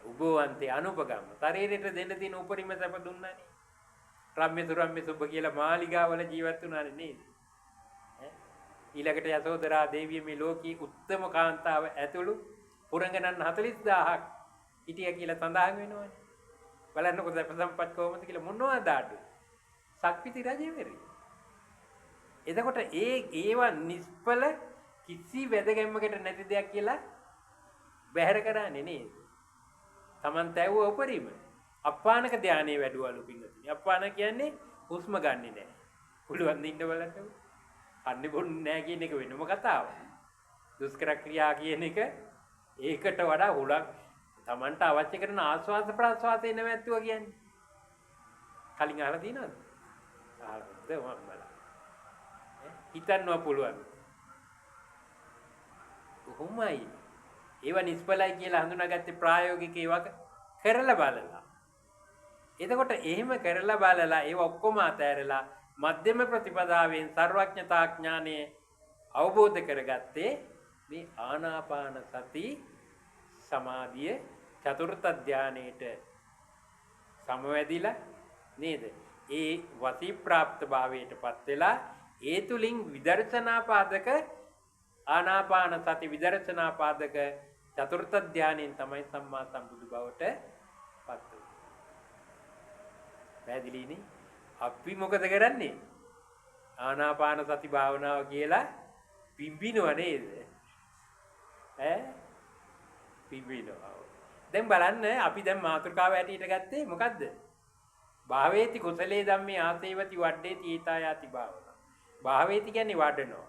උභවන්තේ අනුපගම ශරීරයට දෙන්න තියෙන උපරිම සැප දුන්නානේ. රම්ම්‍ය සුරම්ම්‍ය සුබ කියලා මාලිගාවල ජීවත් වුණානේ නේද? ඊළඟට යසෝදරා දේවිය මේ ලෝකී උත්තම කාන්තාව ඇතුළු පුරංගනන් 40000ක් හිටියා කියලා සඳහන් වෙනවනේ. බලන්නකො සැප සම්පත් කොහොමද කියලා මොනවද ආඩු? සක්විති රජෙවරි. එතකොට ඒවා නිෂ්ඵල කිසි වැදගැම්මකට නැති දෙයක් කියලා බැහැර කරන්නේ නේද? Taman තැවුව උපරිම අප්පානක ධානයේ වැඩුවලු පිංගතුනි. අප්පාන කියන්නේ හුස්ම ගන්නෙ නෑ. පුළුවන් දින්න බලන්නකො. කන්නේ බොන්නේ නෑ කියන එක වෙනම කතාවක්. දුෂ්කර ක්‍රියා කියන එක ඒකට වඩා හුලක් Tamanට අවශ්‍ය කරන ආස්වාද ප්‍රාස්වාදේ නැවැත්තුවා කියන්නේ. කලින් අහලා තියෙනවද? අහලාද මම බලන්න. හිතන්නවා පුළුවන්. කොහොමයි? ඒවා නිෂ්ඵලයි කියලා හඳුනාගත්තේ ප්‍රායෝගික ඒවා කරලා බලලා. එතකොට එහෙම කරලා බලලා ඒව ඔක්කොම අතහැරලා මධ්‍යම ප්‍රතිපදාවෙන් සර්වඥතා ඥානය අවබෝධ කරගත්තේ මේ ආනාපාන සති සමාධිය චතුර්ථ ධානයේට සමවැදිලා නේද? ඒ වසී ප්‍රාප්ත භාවයටපත් වෙලා ඒ තුලින් විදර්ශනා පාදක ආනාපාන සති විදර්ශනා පාදක චතුර්ථ ධානයෙන් තමයි සම්මා සම්බුදු බවට පත් වෙන්නේ. පැහැදිලිනේ? අපි මොකද කරන්නේ? ආනාපාන සති භාවනාව කියලා පිම්බිනව නේද? පිම්බිනවා. දැන් බලන්න අපි දැන් මාතෘකාව ඇටියට ගත්තේ මොකද්ද? භාවේති කුසලේ ධම්මේ ආසේවති වඩේති ඊතායාති භාවනා. භාවේති කියන්නේ වඩනවා.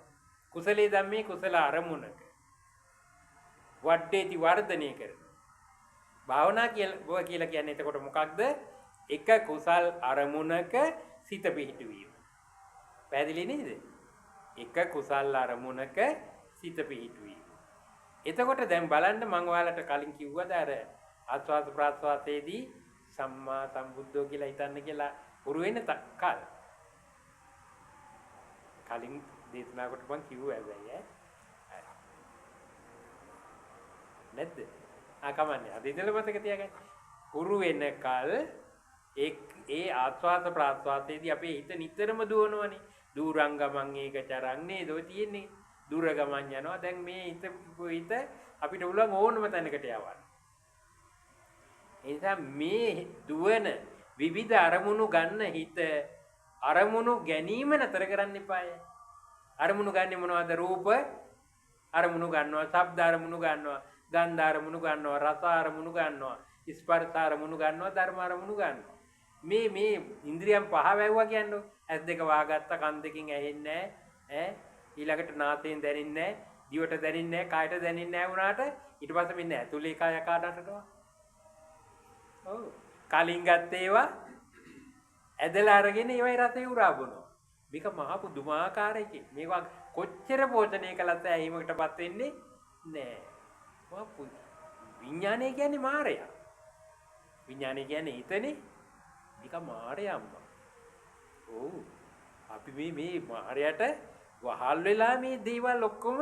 කුසලේ ධම්මේ කුසල අරමුණක. වඩේති වර්ධනය කරන. භාවනා කියලා කියන්නේ එතකොට මොකක්ද? එක කුසල් අරමුණක සිත පිහිටුවීම. පැහැදිලි නේද? එක කුසල් අරමුණක සිත පිහිටුවීම. එතකොට දැන් බලන්න මම ඔයාලට කලින් කිව්වද අර ආස්වාද ප්‍රාස්වාදයේදී සම්මා සම්බුද්ධෝ කියලා හිතන්න කියලා පුරු වෙන කාල. කලින් දේශනාවකට මම කිව්වා හැබැයි නැද්ද? කමන්නේ. අද ඉඳලා මතක තියාගන්න. පුරු වෙනකල් ඒ ආස්වාද ප්‍රාස්වාදයේදී අපේ හිත නිතරම දුවනවනේ. දුරංගමං ඒක චරං නේද ඔය තියෙන්නේ. දුර ගමන් යනවා. දැන් මේ හිත අපිට උලන් ඕනම තැනකට යවන්න. ඒ නිසා මේ දුවන විවිධ අරමුණු ගන්න හිත අරමුණු ගැනීම නතර කරන්න එපාය. අරමුණු ගන්නෙ මොනවද? රූප අරමුණු ගන්නවා, ශබ්ද අරමුණු ගන්නවා, ගන්ධ අරමුණු ගන්නවා, රස අරමුණු ගන්නවා, ස්පර්ශ අරමුණු ගන්නවා, ධර්ම අරමුණු ගන්නවා. මේ ඉන්ද්‍රියන් පහ වැවුවා කියන්නේ ඇස් දෙක වහගත්ත, කන් දෙකෙන් ඇහෙන්නේ නැහැ, ඊළඟට නාසයෙන් දැනෙන්නේ නැහැ, දිවට දැනෙන්නේ නැහැ, කායට දැනෙන්නේ නැහැ වුණාට ඊට පස්සේ මෙන්න ඇතුලේ කය කාටටනවා. ඔව්. කලින් ගත්ත ඒවා ඇදලා අරගෙන ඒවයි රසය උරා බොනවා. මේක මහ පුදුමාකාර එකක්. මේවා කොච්චර පෝෂණය කළත් ඇහිමකටපත් වෙන්නේ නැහැ. විඥානය කියන්නේ මායя. විඥානය කියන්නේ හිතනේ. මේක මායя අම්මා. ඔව්. අපි මේ මායයට වහල් වෙලා මේ දේවල් ඔක්කොම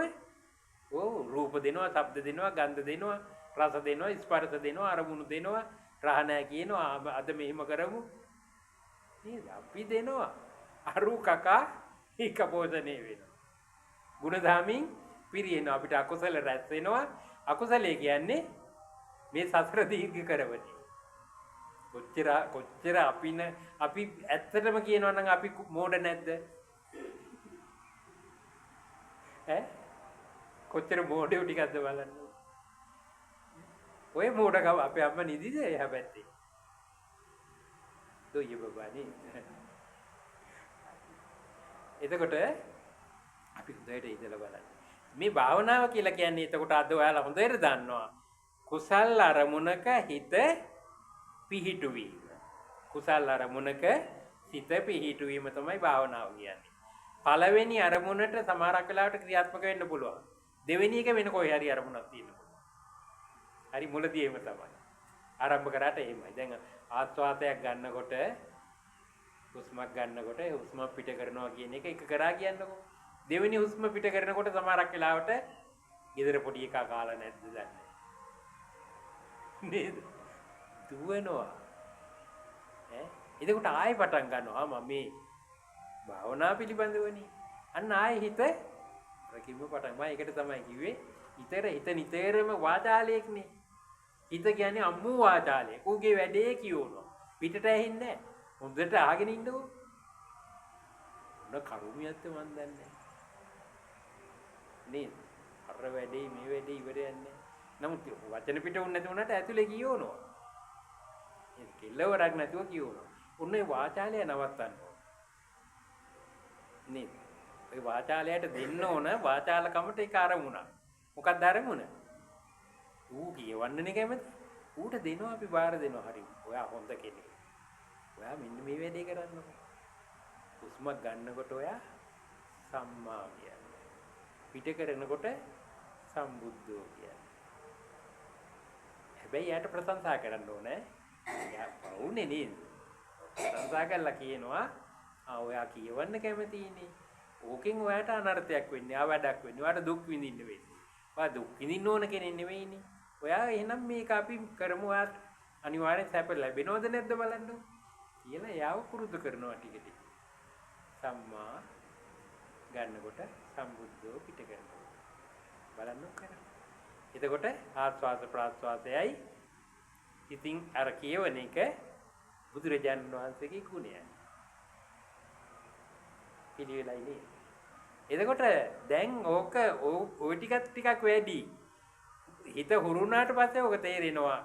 ඔව් රූප දෙනවා, ශබ්ද දෙනවා, ගන්ධ දෙනවා, රස දෙනවා, ස්පර්ශ දෙනවා, අරමුණු දෙනවා, රහ නැහැ කියනවා. අද මෙහෙම කරමු. නේද? අපි දෙනවා. අරු කකා එක පෝෂණය වෙනවා. ගුණධාමින් පිරියෙනවා. අපිට අකුසල රැස් වෙනවා. අකුසලයේ කියන්නේ මේ සසර දීර්ඝ කරවන්නේ. කොච්චර අපි ඇත්තටම කියනවා නම් අපි මෝඩ නැද්ද? කොච්චර මෝඩයෝ ටිකක්ද බලන්න. ඔය මෝඩකම අපේ අම්මා නිදිද එහා පැත්තේ. දොයිය බබානේ. එතකොට අපි හොඳට ඉඳලා බලන්න. මේ භාවනාව කියලා කියන්නේ එතකොට අද ඔයාලා හොඳට දන්නවා. කුසල් අරමුණක හිත පිහිටුවීම. කුසල් අරමුණක සිත පිහිටුවීම තමයි භාවනාව කියන්නේ. පළවෙනි අරමුණට සමහරක් වෙලාවට ක්‍රියාත්මක වෙන්න පුළුවන්. දෙවෙනි එක වෙන කොයි හරි අරමුණක් තියෙන්න පුළුවන්. හරි මුලදී එහෙම තමයි. ආරම්භ කරාට එහෙමයි. දැන් ආස්වාදයක් ගන්නකොට හුස්මක් ගන්නකොට හුස්ම පිට කරනවා කියන එක කරා කියන්නකෝ. දෙවෙනි හුස්ම පිට කරනකොට සමහරක් වෙලාවට ගෙදර පොඩි එකා කාලා නැද්ද දන්නේ නේද? දුවනවා. එතකොට ආයෙ පටන් ගන්නවා. මම මේ භාවනා පිළිබඳවනේ. අන්න ආයෙ හිත රකින්න පටන්. මම ඒකට තමයි කිව්වේ හිත නිතරම වාචාලයක්නේ. හිත කියන්නේ අම්මු වාචාලයක්. ඌගේ වැඩේ කියවනවා. පිටට ඇහින්නේ නැහැ. හොඳට ආගෙන ඉන්නකෝ. මොන කරුමියක්ද මන් දන්නේ නැහැ. නේද? අර වැඩේ මේ වැඩේ ඉවරයක් නැහැ. නමුත් වචන පිට වුණ නැති වුණාට ඇතුලේ කියවනවා. ඒ කෙල්ලවරක් නැතුව කියවනවා. උන්නේ වාචාලය නවත්තන්න ඕන. නේද? ඒ වාචාලයට දෙන්න ඕන වාචාලකමට ඒක අරමුණක්. මොකක්ද අරමුණ? ඌ කියවන්නනේ කැමති. ඌට දෙනවා අපි බාර දෙනවා. හරි. ඔයා හොඳ කෙනෙක්. ඔයා මෙන්න මේ වැඩේ කරන්නකො. හුස්මක් ගන්නකොට ඔයා සම්මා කියන්නේ. පිට කරනකොට සම්බුද්ධෝ කියන්නේ. හැබැයි යාට ප්‍රශංසා කරන්න ඕනේ. යා වුනේ නේද? ප්‍රශංසා කළා කියනවා ඔයා කියවන්න කැමතිනේ. ඕකෙන් ඔයාට අනර්ථයක් වෙන්නේ. ආ වැඩක් වෙන්නේ. ඔයාට දුක් විඳින්න වෙන්නේ. ඔයා දුක් විඳින්න ඕන කෙනෙක් නෙවෙයිනේ. ඔයා එහෙනම් මේක අපි කරමු. ඔයාට අනිවාර්යෙන් සැප ලැබෙනවද නැද්ද බලන්න. කියලා යාව පුරුදු කරනවා ටික ටික. සම්මා ගන්නකොට සම්බුද්ධෝ පිට කරනවා. බලන්න කරා. එතකොට ආස්වාද ප්‍රාස්වාදයයි ඉතින් අර කියවන එක බුදුරජාණන් වහන්සේගේ ගුණයයි. පිළිවෙලයි නේ. එතකොට දැන් ඕක ওই ටිකක් වැඩි. හිත හුරුුණාට පස්සේ ඕක තේරෙනවා.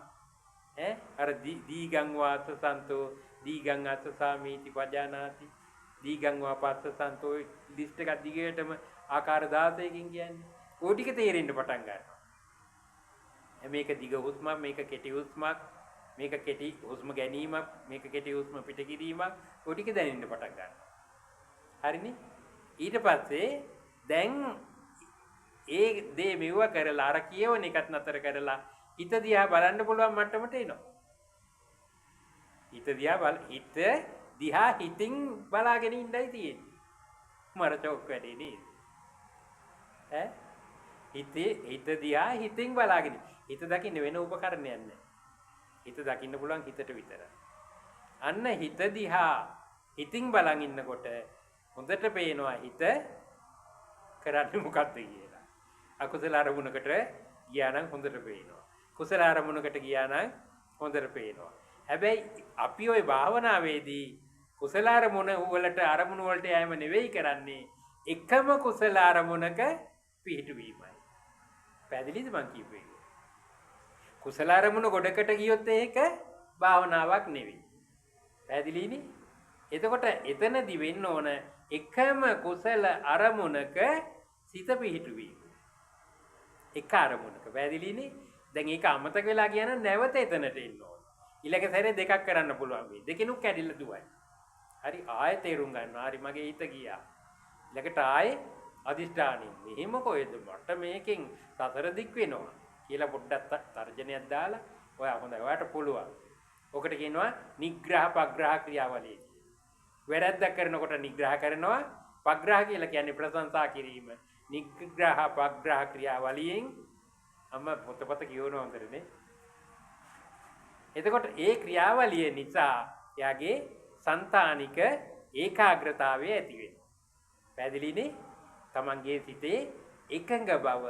අර දීගං වාස සන්තෝ දීගං අස්ස සාමීති පජානාති දීගං වාපස්ස සන්තෝ ලිස්ට් එකක් දිගටම ආකාර 16කින් කියන්නේ. ওই ටික තේරෙන්න පටන් ගන්නවා. මේක දිග හුස්මක්, මේක කෙටි හුස්මක්, මේක කෙටි හුස්ම ගැනීමක්, මේක කෙටි හුස්ම පිට කිරීමක්, ඔය ටික දැනෙන්න පටන් ගන්නවා. හරිනේ? ඊට පස්සේ දැන් ඒ දේ මෙව කරලා අර කියවන එකත් නතර කරලා හිත දිහා බලන්න පුළුවන් මට්ටමට එනවා. හිත දිහා හිතින් බලාගෙන ඉන්නයි තියෙන්නේ. මරචෝක් වැඩේ නේද? හිත දිහා හිතින් බලාගෙන. හිත දකින්න වෙන උපකරණයක් නැහැ. හිත දකින්න පුළුවන් හිතට විතරයි. අන්න හිත දිහා හිතින් බලන් ඉන්නකොට හොඳට පේනවා හිත කරන්නේ මොකක්ද කියලා. අකුසල අරමුණකට ගියා නම් හොඳට පේනවා. කුසල අරමුණකට ගියා නම් හොඳට පේනවා. හැබැයි අපි ওই භාවනාවේදී කුසල අරමුණ වලට යෑම නෙවෙයි කරන්නේ, එකම කුසල අරමුණක පිහිටුවීමයි. පැහැදිලිද මං කියපේ? කුසල අරමුණ ගොඩකට ගියොත් ඒක භාවනාවක් නෙවෙයි. පැහැදිලිනේ? එතකොට එතනදි වෙන්න ඕන එකම කුසල අරමුණක සිත පිහිටුවීම. එක අරමුණක. පැහැදිලිනේ? දැන් ඒක අමතක වෙලා ගියා නම් නැවත එතනට එන්න ඕන. ඊළඟ සැරේ දෙකක් කරන්න පුළුවන් වෙයි. දෙකිනුත් කැඩිලා දුවයි. හරි ආයෙ තේරුම් ගන්නවා. හරි මගේ හිත ගියා. ඊළඟට ආයෙ අදිෂ්ඨානෙන් මෙහෙම කොහෙද මට මේකෙන් සතර දික් වෙනවා කියලා පොඩ්ඩක් තර්ජනයක් දාලා ඔයා හොඳයි ඔයාට පුළුවන්. ඔකට කියනවා නිග්‍රහ පග්‍රහ ක්‍රියාවලිය. වැරද්දක් කරනකොට නිග්‍රහ කරනවා. පග්‍රහ කියලා කියන්නේ ප්‍රශංසා කිරීම. නිග්‍රහ පග්‍රහ ක්‍රියාවලියෙන් අම්ම පොතපත කියවනවා හොඳටනේ. එතකොට ඒ ක්‍රියාවලිය නිසා යාගේ సంతాනික ඒකාග්‍රතාවය ඇති වෙනවා. පැහැදිලිනේ? තමන්ගේ සිතේ එකඟ බව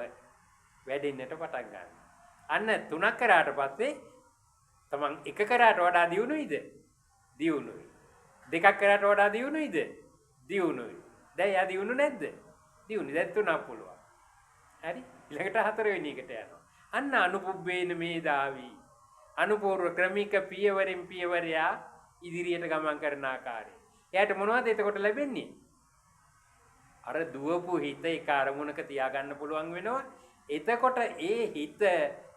වැඩෙන්නට පටන් ගන්නවා. අන්න තුනක් කරාට පස්සේ තමන් එක කරාට වඩා දියුණුයිද? දියුණුයි. දෙකක් කරාට වඩා දියුණුයිද? දියුණුයි. දැන් යා දියුණු නැද්ද? දියුණුයි. දැන් තුනක් පුළුවන්. හරි? ඊළඟට හතරවෙනි එකට යනවා. අන්න අනුපුබ්බේන මේදාවි. අනුපූර්ව ක්‍රමික පියවරින් පියවරයා ඉදිරියට ගමන් කරන ආකාරය. එයාට මොනවද එතකොට ලැබෙන්නේ? අර දුවපු හිත එක අරමුණක තියාගන්න පුළුවන් වෙනවා. එතකොට ඒ හිත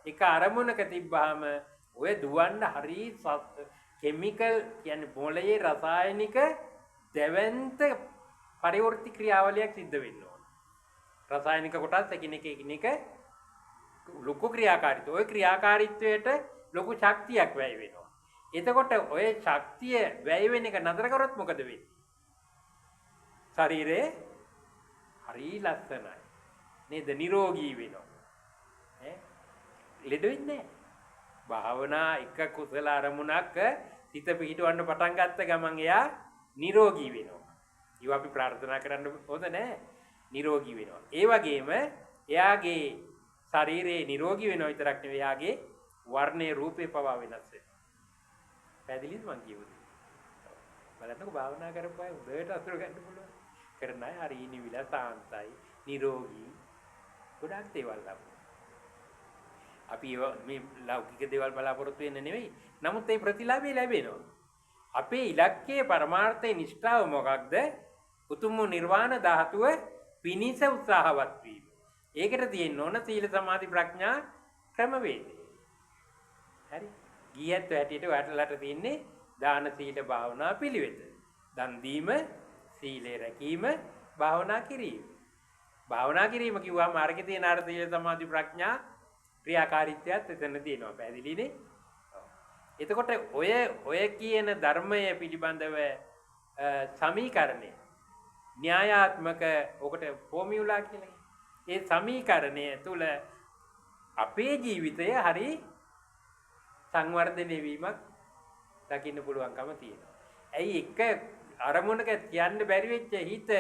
එක අරමුණක තිබ්බාම ඔය දුවන්න හරි කෙමිකල් කියන්නේ මොළයේ රසායනික දැවැන්ත පරිවර්ති ක්‍රියාවලියක් සිද්ධ වෙන්න ඕන. රසායනික කොටස් එකිනෙක ලොකු ක්‍රියාකාරීත්වය. ওই ක්‍රියාකාරීත්වයට ලොකු ශක්තියක් වැය වෙනවා. එතකොට ඔය ශක්තිය වැය වෙන එක නතර කරොත් මොකද වෙන්නේ? ශරීරේ හරි ලස්සනයි. නේද? නිරෝගී වෙනවා. ලෙඩ වෙන්නේ නැහැ. භාවනා එක කුසල අරමුණක් සිත පිහිටවන්න පටන් ගත්ත ගමන් එයා නිරෝගී වෙනවා. ඒව අපි ප්‍රාර්ථනා කරන්න හොඳ නැහැ. නිරෝගී වෙනවා. ඒ වගේම එයාගේ ශරීරේ නිරෝගී වෙනවා විතරක් නෙවෙයි එයාගේ වර්ණයේ රූපේ පවා වෙනස් වෙනවා. පැහැදිලිද මං කියුවේ? බලන්නකො භාවනා කරපුවා උදේට අසුර ගන්න පුළුවන්. කරන අය හරි නිවිලා සාන්තයි, නිරෝගී ගොඩක් දේවල් ලබනවා. අපි මේ ලෞකික දේවල් බලාපොරොත්තු වෙන්නේ නෙවෙයි. නමුත් ඒ ප්‍රතිලාභය ලැබෙනවා. අපේ ඉලක්කයේ පරමාර්ථයේ නිෂ්ඨාව මොකක්ද? උතුම් නිර්වාණ ධාතුව පිනිස උත්සාහවත් වීම. ඒකට තියෙන්න ඕන සීල සමාධි ප්‍රඥා ක්‍රමවේදය. හරි? ගියත් හැටියට වටලට තියෙන්නේ දාන සීල භාවනා පිළිවෙත. දන් දීම, සීලේ රැකීම, භාවනා කිරීම. භාවනා කිරීම කිව්වම මාර්ගයේ තියෙන අර සීල සමාධි ප්‍රඥා ක්‍රියාකාරීත්වයත් එතන තියෙනවා. පැහැදිලිනේ? එතකොට ඔය කියන ධර්මය පිළිබඳව සමීකරණය න්‍යායාත්මක ඔකට ෆෝමියුලා කියලා. ඒ සමීකරණය තුල අපේ ජීවිතය හරි සංවර්ධනය වීමක් දකින්න පුළුවන්කම තියෙනවා. ඇයි එක අරමුණක කියන්න බැරි වෙච්ච හිත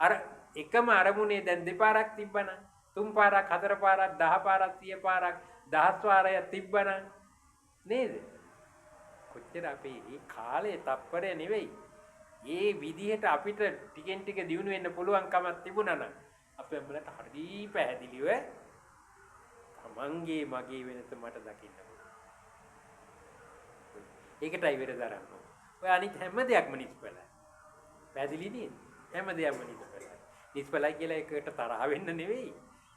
අර එකම අරමුණේ දැන් දෙපාරක් තිබ්බනම්, තුන් පාරක්, හතර පාරක්, 10 පාරක්, 100 පාරක්, 10 වාරයක් තිබ්බනම් නේද? කොච්චර අපේ මේ කාලේ තප්පරය නෙවෙයි. ඒ විදිහට අපිට ටිකෙන් ටික දියුණු වෙන්න පුළුවන්කමක් තිබුණා නම් අපේ අම්මලට හරි පැහැදිලිව තමන්ගේ මගේ වෙනස මට දකින්න පුළුවන්. ඒකටයි වෙර දරන්න. ඔය අනිත් හැම දෙයක්ම නිස්පලයි. පැහැදිලි නේද? හැම දෙයක්ම නිස්පලයි. නිස්පලයි කියලා එකට තරහ වෙන්න නෙවෙයි.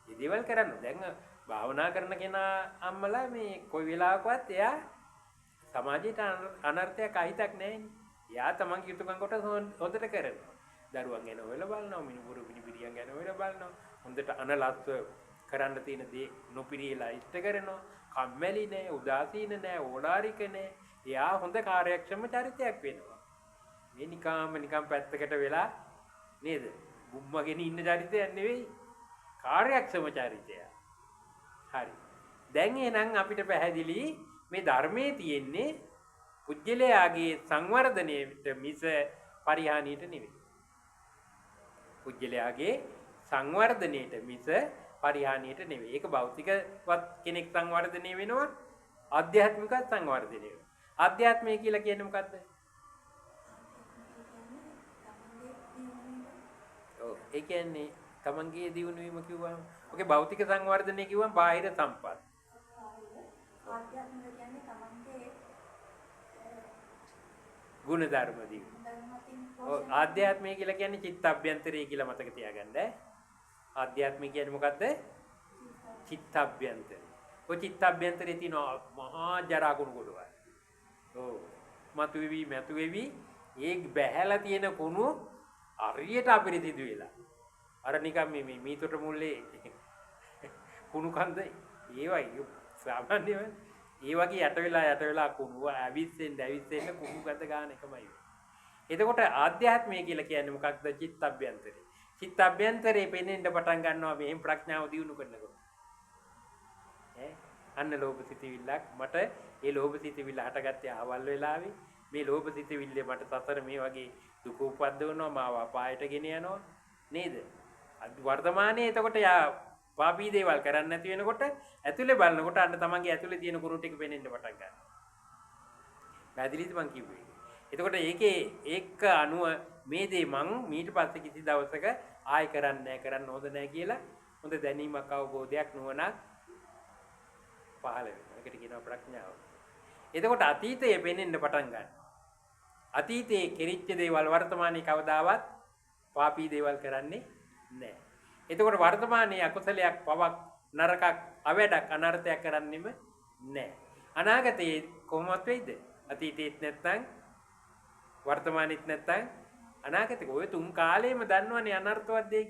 මේ දේවල් කරන්න. දැන් භාවනා කරන කෙනා අම්මලා මේ කොයි වෙලාවකවත් එයා සමාජයට අනර්ථයක් අහිතක් නැහැනේ. යා තමන්ගේ යුතුයකම් කොට හොඳට කරනවා. දරුවන් ගැන හොයලා බලනවා, මිනිබුරු මිනිබිරියන් ගැන හොයලා බලනවා. හොඳට අනලස්ව කරන්න තියෙන දේ නොපිරියලා ඉෂ්ට කරනවා. කම්මැලි නෑ, උදාසීන නෑ, ඕලාරික නෑ. එයා හොඳ කාර්යක්ෂම චරිතයක් වෙනවා. මේ නිකම් පැත්තකට වෙලා නේද? බුම්මගෙන ඉන්න චරිතයක් නෙවෙයි. කාර්යක්ෂම චරිතයක්. හරි. දැන් එහෙනම් අපිට පැහැදිලි මේ ධර්මයේ තියෙන්නේ පුජ්‍යලයාගේ සංවර්ධනයට මිස පරිහානියට නෙවෙයි. පුජ්‍යලයාගේ සංවර්ධනයට මිස පරිහානියට නෙවෙයි. ඒක භෞතිකවත් කෙනෙක් සංවර්ධනය වෙනවා, ආධ්‍යාත්මිකවත් සංවර්ධනය වෙනවා. ආධ්‍යාත්මය කියලා කියන්නේ මොකද්ද? ඔව් ඒ කියන්නේ තමන්ගේ දියුණු වීම කිව්වම ඔකේ භෞතික සංවර්ධනය කිව්වම බාහිර සම්පත්. ආධ්‍යාත්මික කියන්නේ තමන්ගේ ගුණ ධර්ම දියුණු. ඔව් ආධ්‍යාත්මය කියලා කියන්නේ චිත්තඅභ්‍යන්තරය කියලා මතක තියාගන්න. ආධ්‍යාත්මය කියන්නේ මොකද්ද? චිත්තඅභ්‍යන්තරය. ඔය චිත්තඅභ්‍යන්තරයේ තියෙන මහා ජරා ගුණ කොටවල්. ඔව් මතුවේවි ඒ බැහැලා තියෙන කුණු හරියට අපිරිසිදු වෙලා. අර නිකන් මේ මීතොට මුල්ලේ කුණු කන්ද ඒවයි සාමාන්‍යව ඒ වගේ යට වෙලා කුණුව ඇවිස්සෙන්න කුණු ගඳ ගන්න එකමයි. එතකොට ආධ්‍යාත්මය කියලා කියන්නේ මොකක්ද? චිත්තඅභ්‍යන්තරේ. චිත්තඅභ්‍යන්තරේ පෙනෙන්න පටන් ගන්නවා මෙහෙම ප්‍රඥාව දියුණු කරනකොට. අන්න ලෝභ සිතිවිල්ලක් මට ඒ ලෝභ සිතිවිල්ල හටගත්තේ ආවල් වෙලාවේ මේ ලෝභ සිතිවිල්ල මට සතර මේ වගේ දුක උපද්දවනවා මාව අපායට ගෙන යනවා නේද? වර්තමානයේ එතකොට යා පාපී දේවල් කරන්නේ නැති වෙනකොට ඇතුලේ බලනකොට අන්න තමන්ගේ ඇතුලේ තියෙන කුණු ටික පෙනෙන්න පටන් ගන්නවා. පැහැදිලිද මං කිව්වේ? එතකොට ඒක අනුව මේ දේ මං ඊට පස්සේ කිසි දවසක ආයෙ කරන්න හොඳ නැහැ කියලා හොඳ දැනීමක් අවබෝධයක් නුවණක් පහළ වෙනවා. ඒකට කියනවා ප්‍රඥාව. එතකොට අතීතයේ පෙනෙන්න පටන් ගන්නවා. අතීතයේ කෙරිච්ච දේවල් වර්තමානයේ කවදාවත් පාපී දේවල් කරන්නේ නැහැ. එතකොට වර්තමානයේ අකුසලයක් පවක් නරකක් අවැඩක් අනර්ථයක් කරන්නෙම නැහැ. අනාගතයේ කොහොමවත් වෙයිද? අතීතයේත් නැත්නම් වර්තමානෙත් නැත්නම් අනාගතේ ඔය තුන් කාලෙම දන්නවනේ අනර්ථවත් දෙයක්.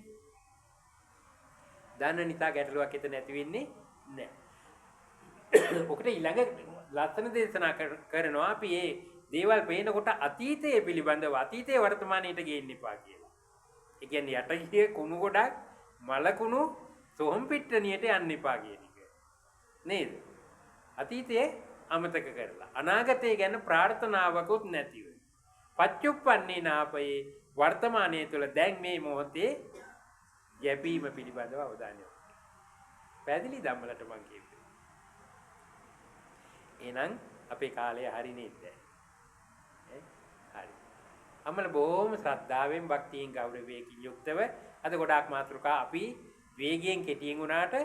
දන්න නිසා ගැටලුවක් එතන නැති වෙන්නේ නැහැ. ඔකට ඊළඟ ලස්සන දේශනා කරනවා අපි මේ දේවල් පේනකොට අතීතයේ පිළිබඳව අතීතයේ වර්තමානයට ගේන්න එපා කියලා. ඒ කියන්නේ යටගියේ කුණු ගොඩක් මල කුණු සොහොන් පිට්ටනියට යන්න එපා කියන එක. නේද? අතීතයේ අමතක කරලා අනාගතය ගැන ප්‍රාර්ථනාවකුත් නැතිව පච්චුප්පන්නේ නාපයේ වර්තමානයේ තුල දැන් මේ මොහොතේ යැපීම පිළිබඳව අවධානය යොමු. පැහැදිලි ධම්මලට මං කියුවේ. එහෙනම් අපේ කාලය හරි නේද? හරි. අමල බොහොම ශ්‍රද්ධාවෙන් භක්තියෙන් ගෞරවයෙන් යුක්තව අද ගොඩාක් මාතෘකා අපි වේගයෙන් කෙටියෙන් වුණාට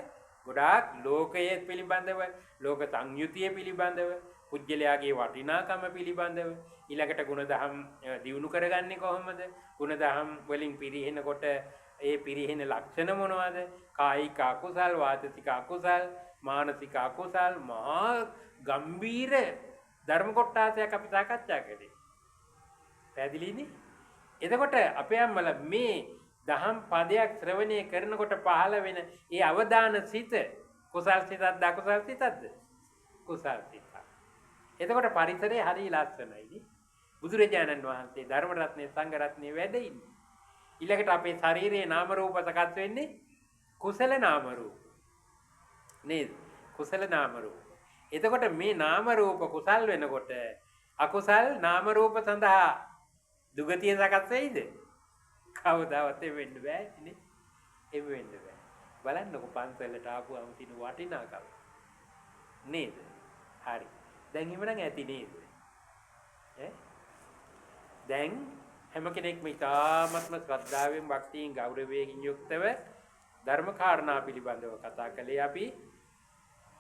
ගොඩාක් ලෝකයේ පිළිබඳව ලෝක සංයුතිය පිළිබඳව පුජ්‍යලයාගේ වටිනාකම පිළිබඳව ඊළඟට ගුණධම් දියුණු කරගන්නේ කොහොමද? ගුණධම් වලින් පිරිහෙනකොට ඒ පිරිහෙන ලක්ෂණ මොනවද? කායික අකුසල්, වාචික අකුසල්, මානසික අකුසල් මහා ගම්බීර ධර්ම කොටසක් අපි සාකච්ඡා කළේ. පැහැදිලිනේ? එතකොට අපේ අම්මලා මේ දහම් පදයක් ශ්‍රවණය කරනකොට පහළ වෙන ඒ අවදාන සිත කුසල් සිතක්ද අකුසල් සිතක්ද? කුසල් සිතක්. එතකොට පරිසරය හරිය ලස්සනයිනේ. බුදුරජාණන් වහන්සේ ධර්ම රත්නේ සංඝ රත්නේ වැඩ ඉන්නේ. ඊළඟට අපේ ශරීරයේ නාම රූප සකස් වෙන්නේ කුසල නාම රූප. නේද? කුසල නාම රූප. එතකොට මේ නාම රූප කුසල් වෙනකොට අකුසල් නාම රූප සඳහා දුගතිය සකස් වෙයිද? කවදාවත් වෙන්න බෑ නේ. එම් වෙන්න බෑ. බලන්නකො පන්සලට ආපුවම තියෙන වටිනාකම. නේද? හරි. දැන් එහෙමනම් ඇති නේද? දැන් හැම කෙනෙක්ම ඉතාමත්ම ශ්‍රද්ධාවෙන් භක්තියෙන් ගෞරවයෙන් යුක්තව ධර්ම කාරණා පිළිබඳව කතා කළේ අපි.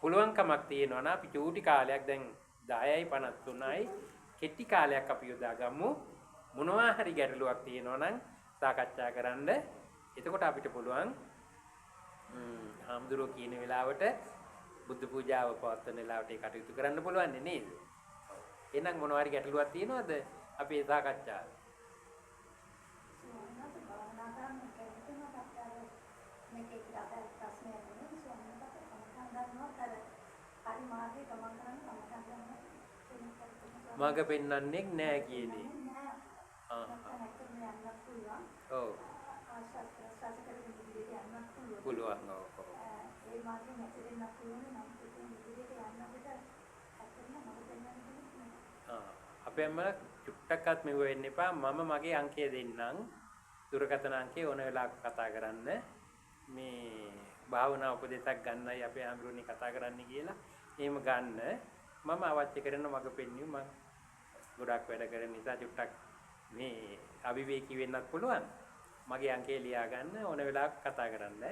පුළුවන්කමක් තියෙනවා නම් අපි චූටි කාලයක් දැන් 10:53යි කෙටි කාලයක් අපි යොදා ගමු. මොනවා හරි ගැටලුවක් තියෙනවා නම් සාකච්ඡා කරන්න. එතකොට අපිට පුළුවන් හාමුදුරුවෝ කියන වෙලාවට බුද්ධ පූජාව පවත්වන වෙලාවට ඒ කටයුතු කරන්න පුළුවන් නේද? එහෙනම් මොනවාරි ගැටලුවක් තියෙනවද අපේ සාකච්ඡාවේ? මග පෙන්වන්නේ නැහැ කියන්නේ. ඔව්. පුළුවන්. ඔව්. ඒ මාර්ගයෙන් හැදෙන්න පුළුවන් නම් ඉතින් ඉදිරියට යන්න අපිට ඇත්තටම මග පෙන්වන්න පුළුවන්. අපේ අම්මලා චුට්ටක්වත් මෙව වෙන්න එපා. මම මගේ අංකය දෙන්නම්. දුරකථන අංකය ඕන වෙලාවක කතා කරන්න. මේ භාවනා උපදේශයක් ගන්නයි අපේ අඳුරන්නේ කතා කරන්න කියලා. එහෙම ගන්න. මම අවශ්‍ය කරන මග පෙන්වීම මම ගොඩක් වැඩ කරන නිසා චුට්ටක් මේ අවිවේකී වෙන්නත් පුළුවන්. මගේ අංකය ලියා ගන්න ඕන වෙලාවක කතා කරන්න.